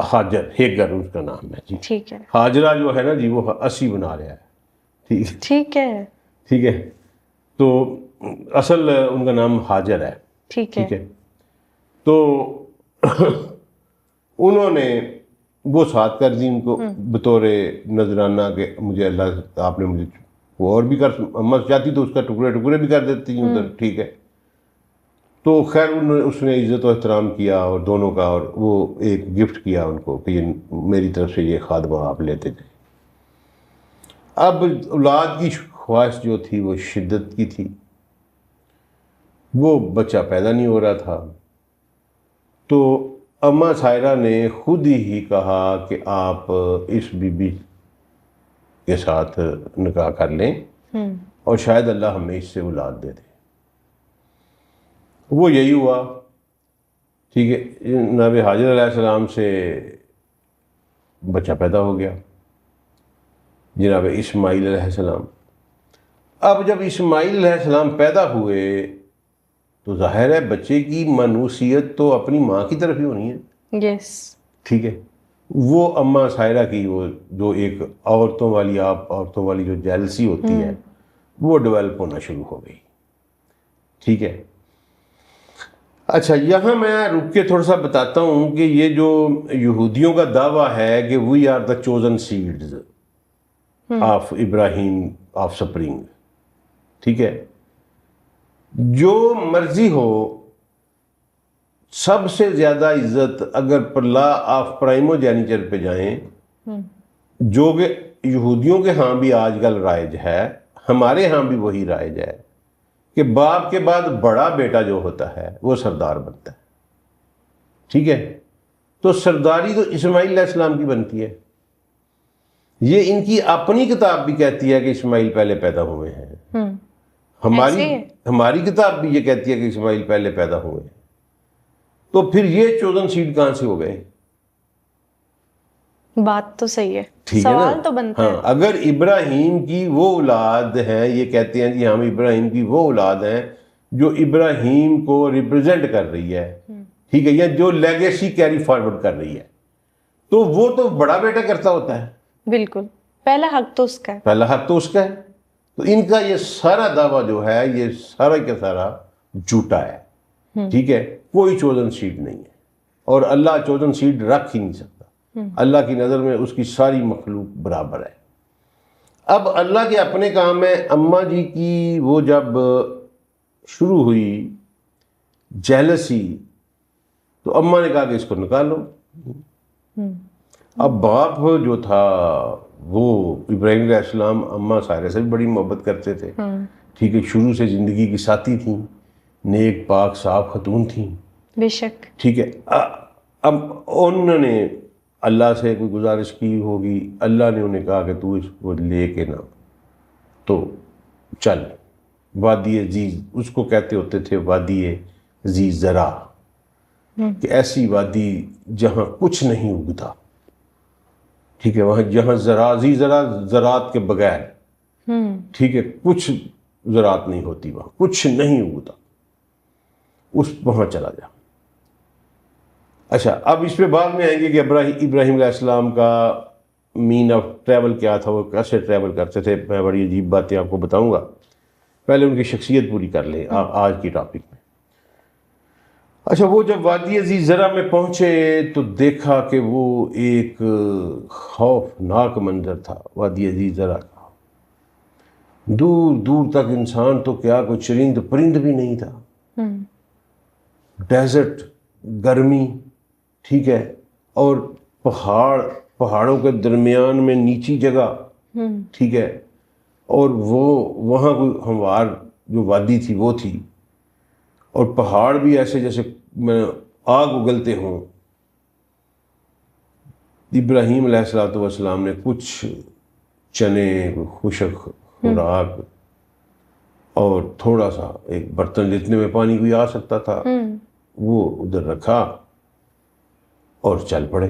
حاجر، ہیگر اس کا نام ہے جی. ٹھیک ہے، حاجرہ جو ہے نا جی وہ 80 بنا رہا ہے. ٹھیک ہے، ٹھیک ہے، تو اصل ان کا نام حاجر ہے. ٹھیک ہے. تو انہوں نے وہ ساتھ کر دی ان کو بطور نذرانہ کہ مجھے اللہ آپ نے مجھے، وہ اور بھی کر اماں چاہتی تو اس کا ٹکڑے ٹکڑے بھی کر دیتی ادھر. ٹھیک ہے، تو خیر اس نے عزت و احترام کیا اور دونوں کا، اور وہ ایک گفٹ کیا ان کو کہ یہ میری طرف سے یہ خادمہ آپ لیتے تھے. اب اولاد کی خواہش جو تھی وہ شدت کی تھی، وہ بچہ پیدا نہیں ہو رہا تھا. تو اماں سائرہ نے خود ہی کہا کہ آپ اس بی بی کے ساتھ نکاح کر لیں اور شاید اللہ ہمیں اس سے اولاد دے دے. وہ یہی ہوا. ٹھیک ہے، جناب حاجر علیہ السلام سے بچہ پیدا ہو گیا، جناب اسماعیل علیہ السلام. اب جب اسماعیل علیہ السلام پیدا ہوئے تو ظاہر ہے بچے کی منوسیت تو اپنی ماں کی طرف ہی ہونی ہے. یس. ٹھیک ہے، وہ اماں سائرہ کی وہ جو ایک عورتوں والی جو جیلسی ہوتی ہے وہ ڈیولپ ہونا شروع ہو گئی. ٹھیک ہے، اچھا یہاں میں رک کے تھوڑا سا بتاتا ہوں کہ یہ جو یہودیوں کا دعویٰ ہے کہ we are the chosen seeds of Abraham offspring. ٹھیک ہے، جو مرضی ہو، سب سے زیادہ عزت اگر پر لا آف پرائموجینیچر پہ جائیں، جو کہ یہودیوں کے ہاں بھی آج کل رائج ہے، ہمارے ہاں بھی وہی رائج ہے کہ باپ کے بعد بڑا بیٹا جو ہوتا ہے وہ سردار بنتا ہے. ٹھیک ہے، تو سرداری تو اسماعیل علیہ السلام کی بنتی ہے. یہ ان کی اپنی کتاب بھی کہتی ہے کہ اسماعیل پہلے پیدا ہوئے ہیں. ہماری کتاب بھی یہ کہتی ہے کہ اسماعیل پہلے پیدا ہوئے ہیں. تو پھر یہ چوزن سیڈ کہاں سے ہو گئے؟ بات تو صحیح ہے، ٹھیک ہے نا؟ سوال تو بنتا ہے. اگر ابراہیم کی وہ اولاد ہے، یہ کہتے ہیں جی ہم ابراہیم کی وہ اولاد ہیں جو ابراہیم کو ریپرزینٹ کر رہی ہے، ٹھیک ہے، یا جو لیگیسی کیری فارورڈ کر رہی ہے، تو وہ تو بڑا بیٹا کرتا ہوتا ہے. بالکل، پہلا حق تو اس کا ہے. پہلا حق تو اس کا ہے. تو ان کا یہ سارا دعویٰ جو ہے یہ سارا کا سارا جھوٹا ہے. ٹھیک ہے، کوئی چوزن سیڈ نہیں ہے، اور اللہ چوزن سیڈ رکھ ہی نہیں سکتا. اللہ کی نظر میں اس کی ساری مخلوق برابر ہے. اب اللہ کے اپنے کام میں اماں جی کی وہ جب شروع ہوئی جیلسی، تو اماں نے کہا کہ اس کو نکالو. اب باپ جو تھا وہ ابراہیم علیہ السلام اماں سائرہ سے بھی بڑی محبت کرتے تھے. ٹھیک ہے، شروع سے زندگی کی ساتھی تھیں، نیک پاک صاف خاتون تھیں. بے شک. ٹھیک ہے، اب انہوں نے اللہ سے کوئی گزارش کی ہوگی، اللہ نے انہیں کہا کہ تو اس کو لے کے نا تو چل وادی عزیز، اس کو کہتے ہوتے تھے وادی ذی زرع. کہ ایسی وادی جہاں کچھ نہیں اگتا، ٹھیک ہے، وہاں جہاں زراعت کے بغیر، ٹھیک ہے، کچھ زراعت نہیں ہوتی، وہاں کچھ نہیں اگتا، وہاں چلا جا۔ اچھا، اب اس پہ بعد میں آئیں گے کہ ابراہیم علیہ السلام کا مین آف ٹریول کیا تھا، وہ کیسے ٹریول کرتے تھے، میں بڑی عجیب باتیں آپ کو بتاؤں گا، پہلے ان کی شخصیت پوری کر لیں آج کی ٹاپک میں۔ اچھا، وہ جب وادی ذی زرع میں پہنچے تو دیکھا کہ وہ ایک خوفناک منظر تھا وادی ذی زرع کا، دور دور تک انسان تو کیا، کوئی چرند پرند بھی نہیں تھا، ڈیزرٹ، گرمی، ٹھیک ہے، اور پہاڑوں کے درمیان میں نیچی جگہ، ٹھیک ہے، اور وہ وہاں کوئی ہموار جو وادی تھی وہ تھی، اور پہاڑ بھی ایسے جیسے آگ اگلتے ہوں۔ ابراہیم علیہ السلام نے کچھ چنے، خشک خوراک اور تھوڑا سا ایک برتن جتنے میں پانی کوئی آ سکتا تھا وہ ادھر رکھا اور چل پڑے۔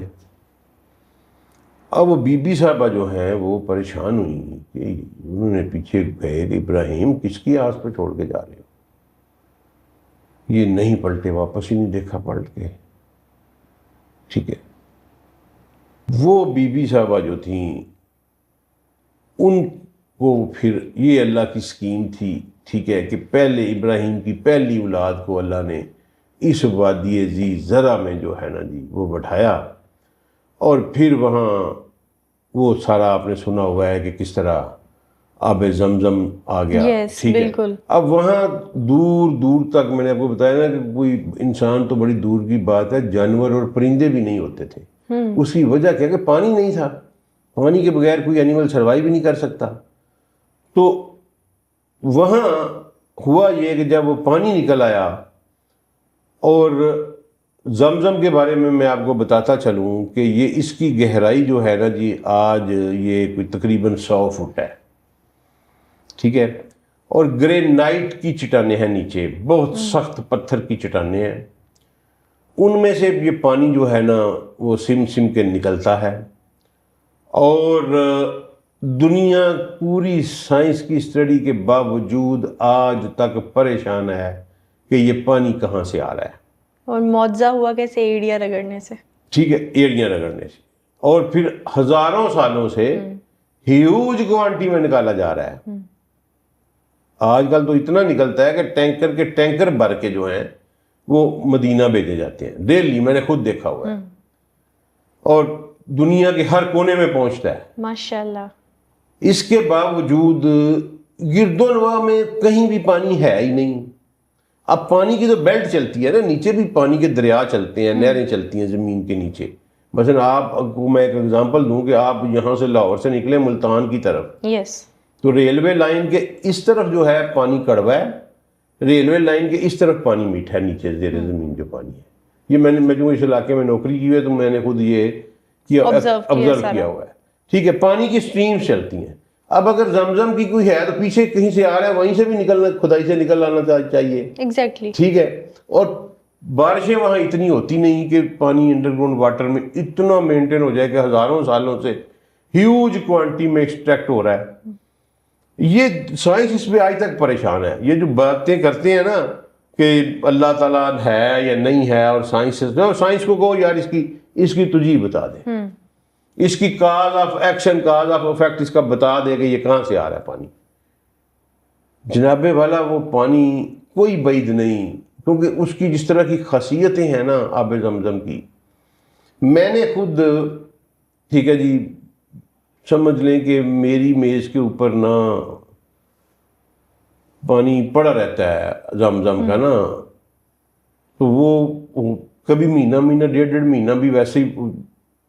اب وہ بی بی صاحبہ جو ہیں وہ پریشان ہوئی کہ انہوں نے پیچھے گئے کہ ابراہیم کس کی آس پہ چھوڑ کے جا رہے ہو، یہ نہیں پلٹے، واپس ہی نہیں دیکھا پلٹ کے، ٹھیک ہے۔ وہ بی بی صاحبہ جو تھیں ان کو پھر یہ اللہ کی اسکیم تھی، ٹھیک ہے، کہ پہلے ابراہیم کی پہلی اولاد کو اللہ نے اس وادی ذی زرع میں جو ہے نا جی وہ بٹھایا، اور پھر وہاں وہ سارا آپ نے سنا ہوا ہے کہ کس طرح آب زمزم آ گیا، ٹھیک ہے۔ اب وہاں دور دور تک میں نے آپ کو بتایا نا کہ کوئی انسان تو بڑی دور کی بات ہے، جانور اور پرندے بھی نہیں ہوتے تھے۔ اس کی وجہ کیا کہ پانی نہیں تھا، پانی کے بغیر کوئی اینیمل سروائیو بھی نہیں کر سکتا۔ تو وہاں ہوا یہ کہ جب وہ پانی نکل آیا، اور زمزم کے بارے میں آپ کو بتاتا چلوں کہ یہ اس کی گہرائی جو ہے نا جی آج یہ کوئی تقریباً 100 فٹ ہے، ٹھیک ہے، اور گرینائٹ کی چٹانیں ہیں نیچے، بہت سخت پتھر کی چٹانیں ہیں، ان میں سے یہ پانی جو ہے نا وہ سم سم کے نکلتا ہے، اور دنیا پوری سائنس کی اسٹڈی کے باوجود آج تک پریشان ہے کہ یہ پانی کہاں سے آ رہا ہے، اور معجزہ ہوا کیسے، ایڑیاں رگڑنے سے، ٹھیک ہے، ایڑیاں رگڑنے سے، اور پھر ہزاروں سالوں سے ہیوج کوانٹی میں نکالا جا رہا ہے۔ آج کل تو اتنا نکلتا ہے کہ ٹینکر کے ٹینکر بھر کے جو ہیں وہ مدینہ بھیجے جاتے ہیں ڈیلی، میں نے خود دیکھا ہوا ہے، اور دنیا کے ہر کونے میں پہنچتا ہے ماشاءاللہ۔ اس کے باوجود گرد و نواح میں کہیں بھی پانی ہے ہی نہیں۔ اب پانی کی تو بیلٹ چلتی ہے نا، نیچے بھی پانی کے دریا چلتے ہیں، نہریں چلتی ہیں زمین کے نیچے۔ مثلا آپ کو میں ایک اگزامپل دوں کہ آپ یہاں سے لاہور سے نکلے ملتان کی طرف، یس، تو ریلوے لائن کے اس طرف جو ہے پانی کڑوا ہے، ریلوے لائن کے اس طرف پانی میٹھا ہے، نیچے زیر زمین جو پانی ہے۔ یہ میں جو اس علاقے میں نوکری کی ہے تو میں نے خود یہ آبزرو کیا ہوا ہے، ٹھیک ہے۔ پانی کی سٹریمز چلتی ہیں، اب اگر زمزم کی کوئی ہے تو پیچھے کہیں سے آ رہا ہے، وہیں سے بھی نکلنا، کھدائی سے نکل آنا چاہیے، ایگزیکٹلی، ٹھیک ہے۔ اور بارشیں وہاں اتنی ہوتی نہیں کہ پانی انڈر گراؤنڈ واٹر میں اتنا مینٹین ہو جائے کہ ہزاروں سالوں سے ہیوج کوانٹی میں ایکسٹریکٹ ہو رہا ہے۔ یہ سائنس اس پہ آج تک پریشان ہے۔ یہ جو باتیں کرتے ہیں نا کہ اللہ تعالیٰ ہے یا نہیں ہے، اور سائنس کو کہو یار اس کی تجھی بتا دے، اس کی cause of action, cause of effect اس کا بتا دے کہ یہ کہاں سے آ رہا ہے پانی۔ جناب والا وہ پانی کوئی بعید نہیں، کیونکہ اس کی جس طرح کی خاصیتیں ہیں نا آب زمزم کی، میں نے خود، ٹھیک ہے جی، سمجھ لیں کہ میری میز کے اوپر نا پانی پڑا رہتا ہے زمزم کا نا، تو وہ کبھی مہینہ 1.5 مہینہ بھی ویسے ہی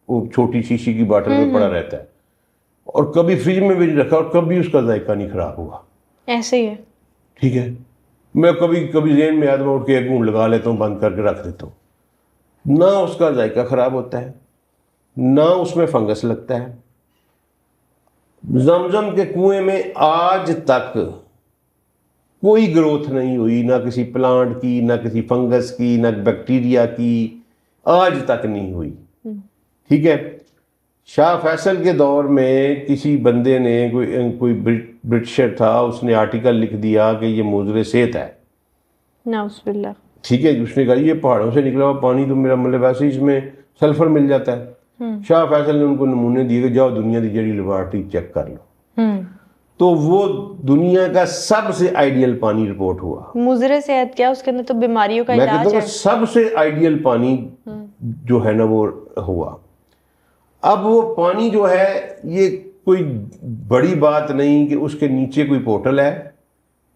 وہ چھوٹی شیشی کی باٹل میں پڑا رہتا ہے، اور کبھی فریج میں بھی نہیں رکھا، اور کبھی اس کا ذائقہ نہیں خراب ہوا، ایسے ہی ہے، ٹھیک ہے۔ میں کبھی ذہن میں آدمی اٹھ کے ایک گھونٹ لگا لیتا ہوں، بند کر کے رکھ دیتا ہوں، نہ اس کا ذائقہ خراب ہوتا ہے، نہ اس میں فنگس لگتا ہے۔ زمزم کے کنویں میں آج تک کوئی گروتھ نہیں ہوئی، نہ کسی پلانٹ کی، نہ کسی فنگس کی، نہ بیکٹیریا کی، آج تک نہیں ہوئی. ٹھیک ہے. شاہ فیصل کے دور میں کسی بندے نے کوئی برٹشر تھا، اس نے آرٹیکل لکھ دیا کہ یہ مضر صحت ہے. نعوذ باللہ. ٹھیک ہے. اس نے کہا یہ پہاڑوں سے نکلا ہوا پانی تو میرا مطلب ویسے اس میں سلفر مل جاتا ہے. شاہ فیصل نے ان کو نمونے دیے کہ جاؤ دنیا کی جڑی لیبارٹری چیک کر لو. تو وہ دنیا کا سب سے آئیڈیل پانی رپورٹ ہوا. مضر صحت کیا، اس کے اندر تو بیماریوں کا میں علاج کہتا ہے. ہوں سب سے آئیڈیل پانی جو ہے نا وہ ہوا. اب وہ پانی جو ہے یہ کوئی بڑی بات نہیں کہ اس کے نیچے کوئی پورٹل ہے.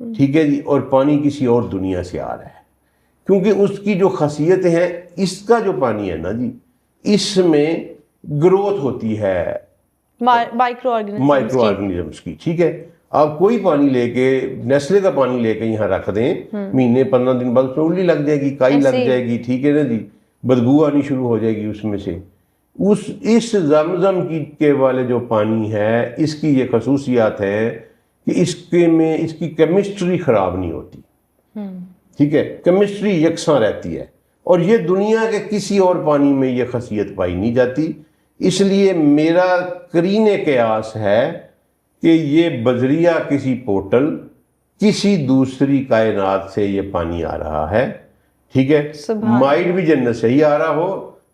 ٹھیک ہے جی. اور پانی کسی اور دنیا سے آ رہا ہے، کیونکہ اس کی جو خاصیت ہے، اس کا جو پانی ہے نا جی، اس میں گروتھ ہوتی ہے مائکرو آرگنزمس کی. ٹھیک ہے. آپ کوئی پانی لے کے، نیسلے کا پانی لے کے یہاں رکھ دیں، مہینے 15 دن بعد اس میں الٹی لگ جائے گی، کائی لگ جائے گی. ٹھیک ہے نا جی. بدبو آنی شروع ہو جائے گی اس میں سے. اس زمزم کے والے جو پانی ہے، اس کی یہ خصوصیات ہے کہ اس کی کیمسٹری خراب نہیں ہوتی. ٹھیک ہے. کیمسٹری یکساں رہتی ہے، اور یہ دنیا کے کسی اور پانی میں یہ خاصیت پائی نہیں جاتی. اس لیے میرا قرین قیاس ہے کہ یہ بذریعہ کسی پورٹل، کسی دوسری کائنات سے یہ پانی آ رہا ہے. ٹھیک ہے. مائٹ بھی جنت سے ہی آ رہا ہو،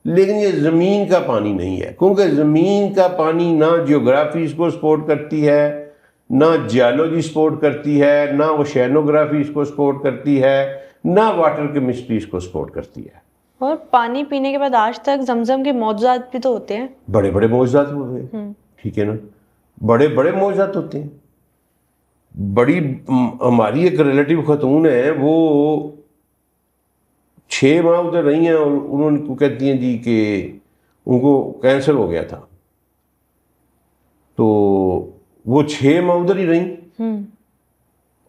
لیکن یہ زمین کا پانی نہیں ہے، کیونکہ زمین کا پانی نہ جیوگرافی اس کو سپورٹ کرتی ہے، نہ جیولوجی سپورٹ کرتی ہے، نہ اوشینوگرافی اس کو سپورٹ کرتی ہے، نہ واٹر کیمسٹری اس کو سپورٹ کرتی ہے. اور پانی پینے کے بعد آج تک زمزم کے معجزات بھی تو ہوتے ہیں. بڑے بڑے معجزات ہوئے. ٹھیک ہے نا. بڑے بڑے معجزات ہوتے ہیں. بڑی ہماری ایک ریلیٹیو خاتون ہے، وہ 6 ماہ ادھر رہی ہیں، اور انہوں نے کو کہتی ہیں جی کہ ان کو کینسر ہو گیا تھا. تو وہ 6 ماہ ادھر ہی رہیں،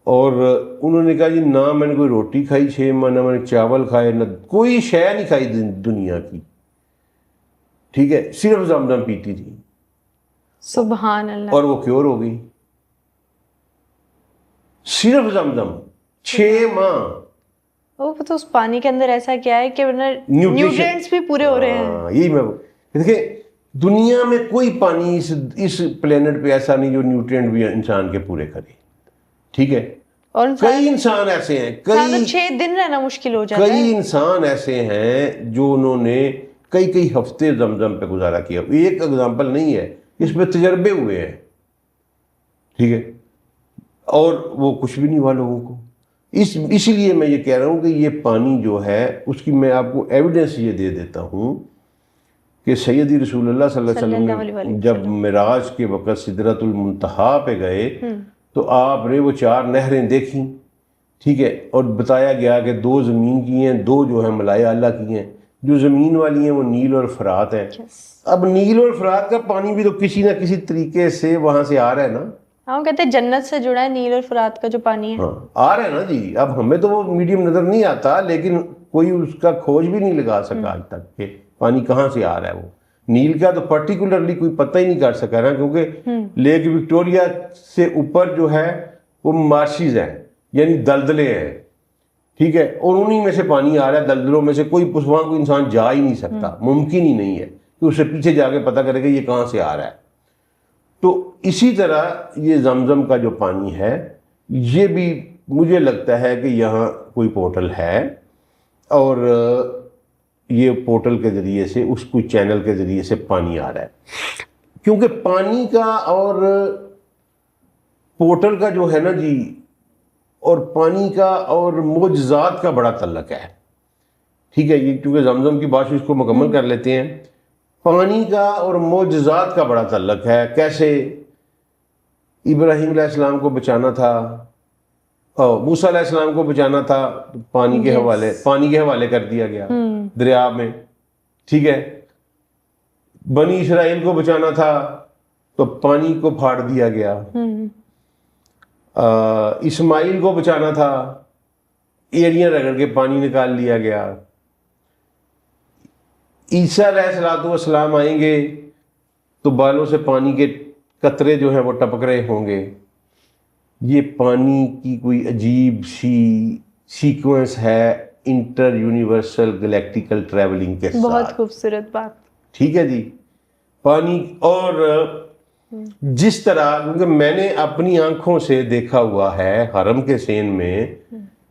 اور انہوں نے کہا جی نہ میں نے کوئی روٹی کھائی 6 ماہ، نہ میں نے چاول کھائے، نہ کوئی شے نہیں کھائی دنیا کی. ٹھیک ہے. صرف زمزم پیتی تھی. سبحان اللہ. اور وہ کیور ہو گئی. صرف زمزم 6 ماہ. وہ تو اس پانی کے اندر ایسا کیا ہے کہ نیوٹرینٹس بھی پورے ہو رہے ہیں. یہی میں دیکھیں، دنیا میں کوئی پانی اس پلینٹ پہ ایسا نہیں جو نیوٹرینٹ بھی انسان کے پورے کرے. ٹھیک ہے. اور کئی انسان ایسے ہیں، کئی 6 دن رہنا مشکل ہو جاتا ہے. کئی انسان ایسے ہیں جو انہوں نے کئی ہفتے زمزم پہ گزارا کیا. ایک اگزامپل نہیں ہے، اس پہ تجربے ہوئے ہیں. ٹھیک ہے. اور وہ کچھ بھی نہیں ہوا لوگوں کو. اسی لیے میں یہ کہہ رہا ہوں کہ یہ پانی جو ہے، اس کی میں آپ کو ایویڈنس یہ دے دیتا ہوں کہ سیدی رسول اللہ صلی اللہ علیہ وسلم نے جب معراج کے وقت سدرۃ المنتہا پہ گئے تو آپ نے وہ 4 نہریں دیکھیں. ٹھیک ہے. اور بتایا گیا کہ 2 زمین کی ہیں، 2 جو ہیں ملائے اللہ کی ہیں. جو زمین والی ہیں وہ نیل اور فرات ہیں. اب نیل اور فرات کا پانی بھی تو کسی نہ کسی طریقے سے وہاں سے آ رہا ہے نا. ہم کہتے ہیں جنت سے جڑا ہے نیل اور فرات کا جو پانی ہے. ہاں آ رہا ہے نا جی. اب ہمیں تو وہ میڈیم نظر نہیں آتا، لیکن کوئی اس کا کھوج بھی نہیں لگا سکا آج تک کہ پانی کہاں سے آ رہا ہے. وہ نیل کا تو پرٹیکولرلی کوئی پتہ ہی نہیں کر سکا نا، کیونکہ لیک وکٹوریا سے اوپر جو ہے وہ مارشز ہیں، یعنی دلدلے ہیں. ٹھیک ہے. اور انہی میں سے پانی آ رہا ہے. دلدلوں میں سے وہاں کوئی انسان جا ہی نہیں سکتا، ممکن ہی نہیں ہے کہ اس سے پیچھے جا کے پتہ کرے کہ یہ کہاں سے آ رہا ہے. تو اسی طرح یہ زمزم کا جو پانی ہے، یہ بھی مجھے لگتا ہے کہ یہاں کوئی پورٹل ہے، اور یہ پورٹل کے ذریعے سے، اس کوئی چینل کے ذریعے سے پانی آ رہا ہے. کیونکہ پانی کا اور پورٹل کا جو ہے نا جی، اور پانی کا اور معجزات کا بڑا تعلق ہے. ٹھیک ہے. یہ کیونکہ زمزم کی بات اس کو مکمل کر لیتے ہیں. پانی کا اور معجزات کا بڑا تعلق ہے. کیسے ابراہیم علیہ السلام کو بچانا تھا، موسیٰ علیہ السلام کو بچانا تھا، پانی کے حوالے کر دیا گیا دریا میں. ٹھیک ہے. بنی اسرائیل کو بچانا تھا تو پانی کو پھاڑ دیا گیا. اسماعیل کو بچانا تھا، ایڑیاں رگڑ کے پانی نکال لیا گیا. عیسیٰ علیہ السلام آئیں گے تو بالوں سے پانی کے قطرے جو ہیں وہ ٹپک رہے ہوں گے. یہ پانی کی کوئی عجیب سی سیکوینس ہے انٹر یونیورسل گلیکٹیکل ٹریولنگ کے ساتھ. بہت خوبصورت بات. ٹھیک ہے جی. پانی اور جس طرح کیونکہ میں نے اپنی آنکھوں سے دیکھا ہوا ہے حرم کے سین میں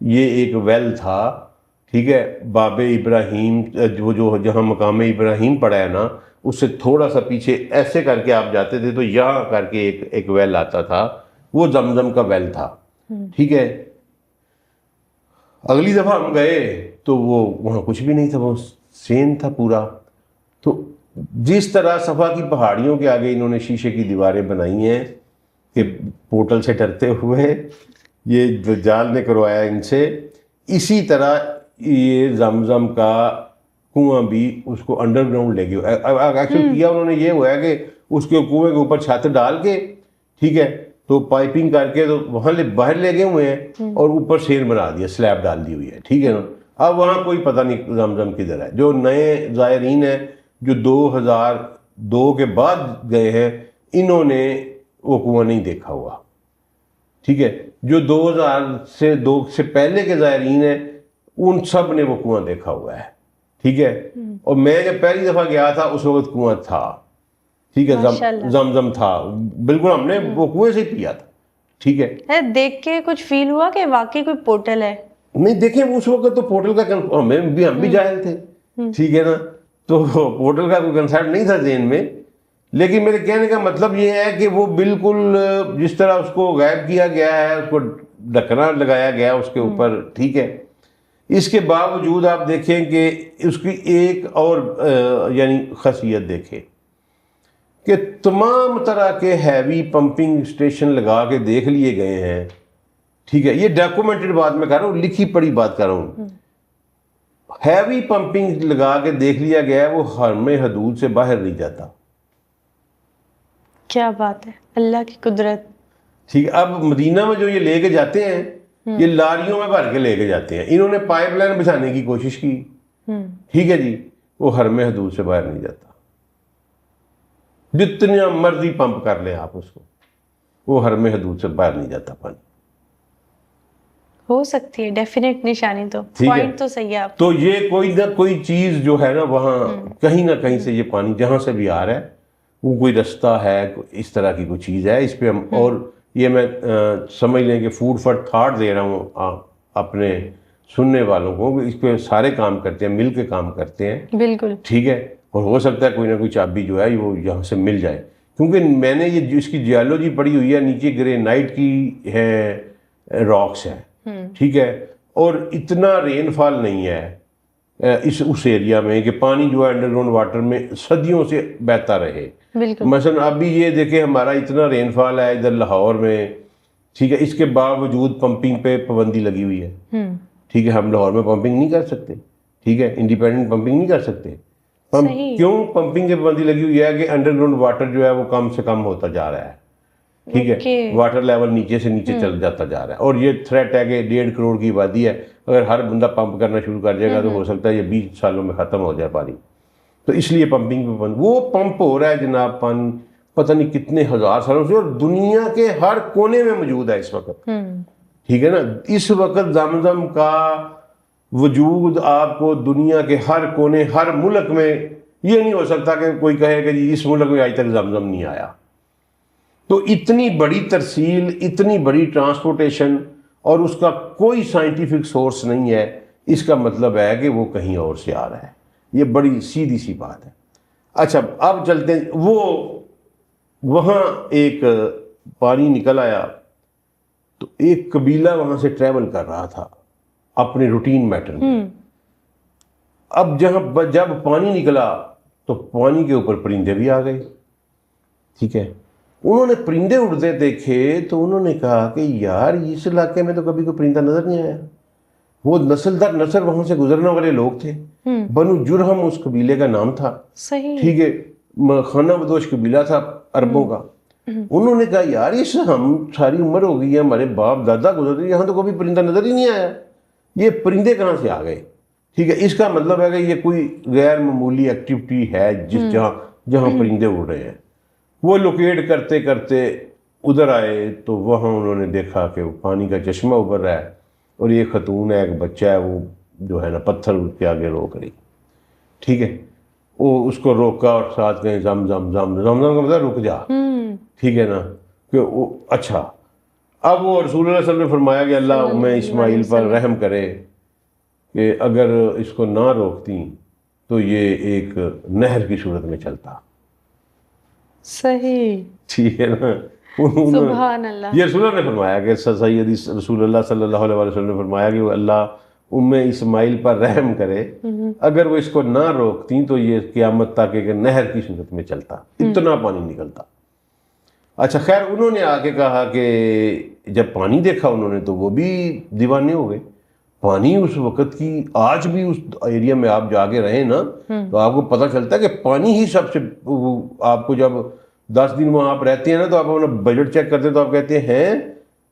یہ ایک ویل تھا. ٹھیک ہے. باب ابراہیم جو جہاں مقام ابراہیم پڑا ہے نا اس سے تھوڑا سا پیچھے ایسے کر کے آپ جاتے تھے تو یہاں کر کے ایک ویل آتا تھا, وہ زمزم کا ویل تھا. ٹھیک ہے. اگلی دفعہ ہم گئے تو وہ وہاں کچھ بھی نہیں تھا, وہ سین تھا پورا. تو جس طرح صفا کی پہاڑیوں کے آگے انہوں نے شیشے کی دیواریں بنائی ہیں کہ پورٹل سے ڈرتے ہوئے, یہ دجال نے کروایا ان سے, اسی طرح یہ زمزم کا کنواں بھی اس کو انڈر گراؤنڈ لے گئے. ایکچولی کیا انہوں نے یہ ہوا ہے کہ اس کے کنویں کے اوپر چھت ڈال کے, ٹھیک ہے, تو پائپنگ کر کے تو وہاں باہر لے گئے ہوئے ہیں اور اوپر سیر بنا دیا, سلیب ڈال دی ہوئی ہے. ٹھیک ہے نا. اب وہاں کوئی پتہ نہیں زمزم کدھر ہے. جو نئے زائرین ہیں جو 2002 کے بعد گئے ہیں انہوں نے وہ کنواں نہیں دیکھا ہوا. ٹھیک ہے. جو 2002 سے پہلے کے زائرین ہیں ان سب نے وہ کنواں دیکھا ہوا ہے. ٹھیک ہے. اور میں جب پہلی دفعہ گیا تھا اس وقت کنواں تھا. ٹھیک ہے. زمزم تھا بالکل, ہم نے وہ کنویں سے ہی پیا تھا. ٹھیک ہے. دیکھ کے کچھ فیل ہوا کہ واقعی کوئی پورٹل ہے؟ نہیں دیکھیں اس وقت تو پورٹل کا ہم بھی جاہل تھے. ٹھیک ہے نا. تو پورٹل کا کوئی کنسیپٹ نہیں تھا ذہن میں. لیکن میرے کہنے کا مطلب یہ ہے کہ وہ بالکل جس طرح اس کو غائب کیا گیا ہے, اس کو ڈھکنا لگایا گیا اس کے اوپر. ٹھیک ہے. اس کے باوجود آپ دیکھیں کہ اس کی ایک اور یعنی خاصیت دیکھیں کہ تمام طرح کے ہیوی پمپنگ اسٹیشن لگا کے دیکھ لیے گئے ہیں. ٹھیک ہے. یہ ڈاکومنٹڈ بات میں کر رہا ہوں, لکھی پڑھی بات کر رہا ہوں. ہیوی پمپنگ لگا کے دیکھ لیا گیا ہے, وہ حرم حدود سے باہر نہیں جاتا. کیا بات ہے, اللہ کی قدرت. ٹھیک ہے. اب مدینہ میں جو یہ لے کے جاتے ہیں یہ لاریوں میں بھر کے لے کے جاتے ہیں. انہوں نے پائپ لائن بچھانے کی کوشش کی. ٹھیک ہے جی. وہ حرم حدود سے باہر نہیں جاتا. جتنا مرضی پمپ کر لیں آپ اس کو, وہ حرم حدود سے باہر نہیں جاتا پانی. ہو سکتی ہے ڈیفینیٹ نشانی. تو پوائنٹ تو صحیح ہے. تو یہ کوئی نہ کوئی چیز جو ہے نا وہاں کہیں نہ کہیں سے یہ پانی جہاں سے بھی آ رہا ہے وہ کوئی رستہ ہے, اس طرح کی کوئی چیز ہے. اس پہ ہم اور یہ میں سمجھ لیں کہ فوڈ فار تھاٹ دے رہا ہوں اپنے سننے والوں کو, اس پہ سارے کام کرتے ہیں, مل کے کام کرتے ہیں. بالکل. ٹھیک ہے. اور ہو سکتا ہے کوئی نہ کوئی چابی جو ہے وہ یہاں سے مل جائے, کیونکہ میں نے یہ اس کی جیولوجی پڑھی ہوئی ہے. نیچے گرینائٹ کی ہے, راکس ہیں. ٹھیک ہے. اور اتنا رین فال نہیں ہے اس ایریا میں کہ پانی جو ہے انڈر گراؤنڈ واٹر میں صدیوں سے بہتا رہے. مثلا اب بھی یہ دیکھیں ہمارا اتنا رین فال ہے ادھر لاہور میں. ٹھیک ہے. اس کے باوجود پمپنگ پہ پابندی لگی ہوئی ہے. ٹھیک ہے. ہم لاہور میں پمپنگ نہیں کر سکتے. ٹھیک ہے. انڈیپینڈنٹ پمپنگ نہیں کر سکتے. کیوں پمپنگ کی پابندی لگی ہوئی ہے کہ انڈر گراؤنڈ واٹر جو ہے وہ کم سے کم ہوتا جا رہا ہے. ٹھیک ہے. واٹر لیول نیچے سے نیچے چل جاتا جا رہا ہے. اور یہ تھریٹ ہے کہ 1.5 کروڑ کی آبادی ہے, اگر ہر بندہ پمپ کرنا شروع کر جائے گا تو ہو سکتا ہے یہ 20 سالوں میں ختم ہو جائے پانی. تو اس لیے پمپنگ پہ بند, وہ پمپ ہو رہا ہے جناب پانی پتہ نہیں کتنے ہزار سالوں سے, اور دنیا کے ہر کونے میں موجود ہے اس وقت. ٹھیک ہے نا. اس وقت زمزم کا وجود آپ کو دنیا کے ہر کونے, ہر ملک میں, یہ نہیں ہو سکتا کہ کوئی کہے کہ جی اس ملک میں آج تک زمزم نہیں آیا. تو اتنی بڑی ترسیل, اتنی بڑی ٹرانسپورٹیشن, اور اس کا کوئی سائنٹیفک سورس نہیں ہے. اس کا مطلب ہے کہ وہ کہیں اور سے آ رہا ہے. یہ بڑی سیدھی سی بات ہے. اچھا اب چلتے ہیں, وہ وہاں ایک پانی نکل آیا تو ایک قبیلہ وہاں سے ٹریول کر رہا تھا اپنے روٹین میٹر میں. اب جب پانی نکلا تو پانی کے اوپر پرندے بھی آ گئے. ٹھیک ہے. انہوں نے پرندے اڑتے دیکھے تو انہوں نے کہا کہ یار اس علاقے میں تو کبھی کوئی پرندہ نظر نہیں آیا. وہ نسل در نسل وہاں سے گزرنے والے لوگ تھے. بنو جرہم اس قبیلے کا نام تھا. ٹھیک ہے. خانہ بدوش قبیلہ تھا عربوں کا. انہوں نے کہا یار اس ہم ساری عمر ہو گئی ہے, ہمارے باپ دادا گزرتے, یہاں تو کبھی پرندہ نظر ہی نہیں آیا, یہ پرندے کہاں سے آ گئے. ٹھیک ہے. اس کا مطلب ہے کہ یہ کوئی غیر معمولی ایکٹیویٹی ہے جہاں پرندے اڑ رہے ہیں. وہ لوکیٹ کرتے کرتے ادھر آئے تو وہاں انہوں نے دیکھا کہ وہ پانی کا چشمہ ابھر رہا ہے اور یہ خاتون ہے، ایک بچہ ہے، وہ جو ہے نا پتھر اس کے آگے روک رہی، ٹھیک ہے، وہ اس کو روکا اور ساتھ کہیں زم زم زم زم زم کا مطلب رک جا، ٹھیک ہے نا، کہ وہ اچھا، اب وہ رسول اللہ صلی اللہ علیہ وسلم نے فرمایا کہ اللہ ام اسماعیل پر رحم کرے کہ اگر اس کو نہ روکتی تو یہ ایک نہر کی صورت میں چلتا، صحیح، ٹھیک ہے نا، سبحان اللہ، یہ رسول اللہ نے فرمایا کہ سیدی رسول اللہ صلی اللہ علیہ وسلم نے فرمایا کہ وہ اللہ ام اسماعیل پر رحم کرے، اگر وہ اس کو نہ روکتی تو یہ قیامت تک ایک نہر کی صورت میں چلتا، اتنا پانی نکلتا۔ اچھا خیر، انہوں نے آ کے کہا کہ جب پانی دیکھا انہوں نے تو وہ بھی دیوانے ہو گئے۔ پانی اس وقت کی، آج بھی اس ایریا میں آپ جا کے رہیں نا تو آپ کو پتہ چلتا ہے کہ پانی ہی سب سے، آپ کو جب 10 دن وہاں آپ رہتے ہیں نا تو آپ اپنا بجٹ چیک کرتے ہیں تو آپ کہتے ہیں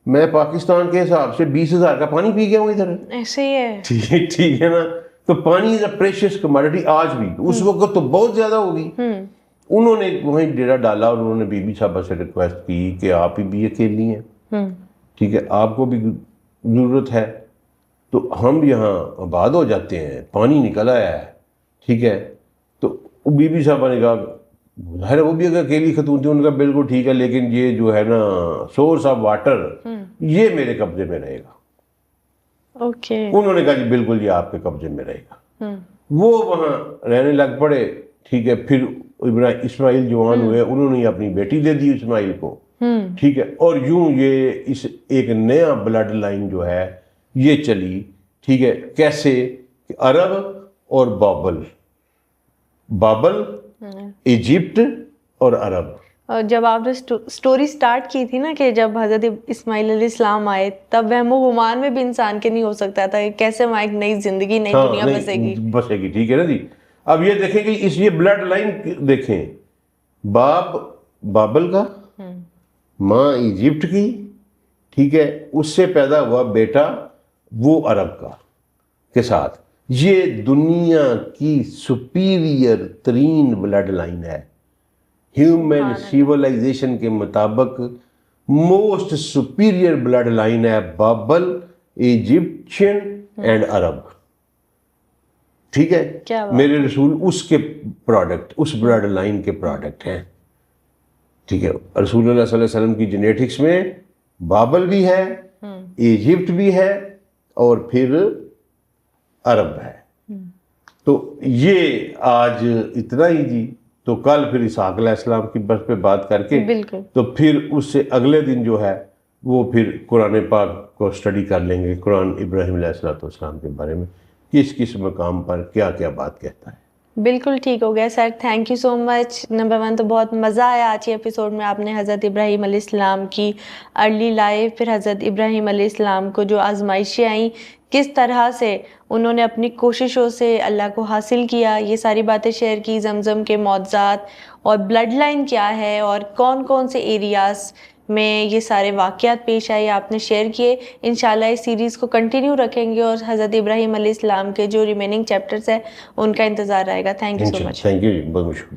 میں پاکستان کے حساب سے 20,000 کا پانی پی گیا ہوں ادھر، ایسے ہی ہے، ٹھیک ہے نا۔ تو پانی از اے پریشیس کموڈٹی آج بھی، اس وقت تو بہت زیادہ ہوگی۔ انہوں نے وہیں ڈیرا ڈالا اور انہوں نے بی بی صاحبہ سے ریکویسٹ کی کہ آپ ہی بھی اکیلی ہیں، ٹھیک ہے، آپ کو بھی ضرورت ہے تو ہم یہاں آباد ہو جاتے ہیں، پانی نکل آیا ہے، ٹھیک ہے۔ تو بی بی صاحبہ نے کہا، ظاہر ہے وہ بھی اگر اکیلی خاتون تھی، ان کا بالکل ٹھیک ہے، لیکن یہ جو ہے نا سورس آف واٹر یہ میرے قبضے میں رہے گا۔ اوکے، انہوں نے کہا جی بالکل یہ آپ کے قبضے میں رہے گا۔ وہ وہاں رہنے لگ پڑے، ٹھیک ہے۔ پھر اسماعیل جوان ہوئے، انہوں نے اپنی بیٹی دے دی اسماعیل کو، ٹھیک ہے، اور یوں یہ اس ایک نیا بلڈ لائن جو ہے یہ چلی، ٹھیک ہے۔ کیسے کہ عرب اور بابل ایجپٹ اور عرب۔ اور جب آپ نے سٹوری سٹارٹ کی تھی نا کہ جب حضرت اسماعیل علیہ السلام آئے تب وہم و گمان میں بھی انسان کے نہیں ہو سکتا تھا کہ کیسے وہاں ایک نئی زندگی، نئی دنیا بسے گی، ٹھیک ہے نا جی۔ اب یہ دیکھیں کہ اس یہ بلڈ لائن دیکھیں، باپ بابل کا، ماں ایجپٹ کی، ٹھیک ہے، اس سے پیدا ہوا بیٹا وہ عرب کا کے ساتھ، یہ دنیا کی سپیریئر ترین بلڈ لائن ہے۔ ہیومن سیولائزیشن کے مطابق موسٹ سپیریئر بلڈ لائن ہے بابل، ایجپشین اینڈ عرب، ٹھیک ہے۔ میرے رسول اس کے پروڈکٹ، اس بلڈ لائن کے پروڈکٹ ہیں، ٹھیک ہے۔ رسول اللہ صلی اللہ علیہ وسلم کی جینیٹکس میں بابل بھی ہے، ایجپٹ بھی ہے اور پھر عرب ہے۔ تو یہ آج اتنا ہی جی، تو کل پھر اسحاق علیہ السلام کی بس پہ بات کر کے تو پھر اس سے اگلے دن جو ہے وہ پھر قرآن پاک کو اسٹڈی کر لیں گے، قرآن ابراہیم علیہ السلام کے بارے میں کس کس مقام پر کیا کیا بات کہتا ہے۔ بالکل ٹھیک ہو گیا sir, thank you so much. Number 1 تو بہت مزہ آیا آج کے ایپیسوڈ میں، آپ نے حضرت ابراہیم علیہ السلام کی ارلی لائف، پھر حضرت ابراہیم علیہ السلام کو جو آزمائشیں آئیں کس طرح سے انہوں نے اپنی کوششوں سے اللہ کو حاصل کیا، یہ ساری باتیں شیئر کی، زمزم کے معجزات اور بلڈ لائن کیا ہے اور کون کون سے ایریاز میں یہ سارے واقعات پیش آئے آپ نے شیئر کیے۔ انشاءاللہ اس سیریز کو کنٹینیو رکھیں گے اور حضرت ابراہیم علیہ السلام کے جو ریمیننگ چیپٹرز ہیں ان کا انتظار رہے گا۔ Thank you so much. Thank you, بہت شکریہ۔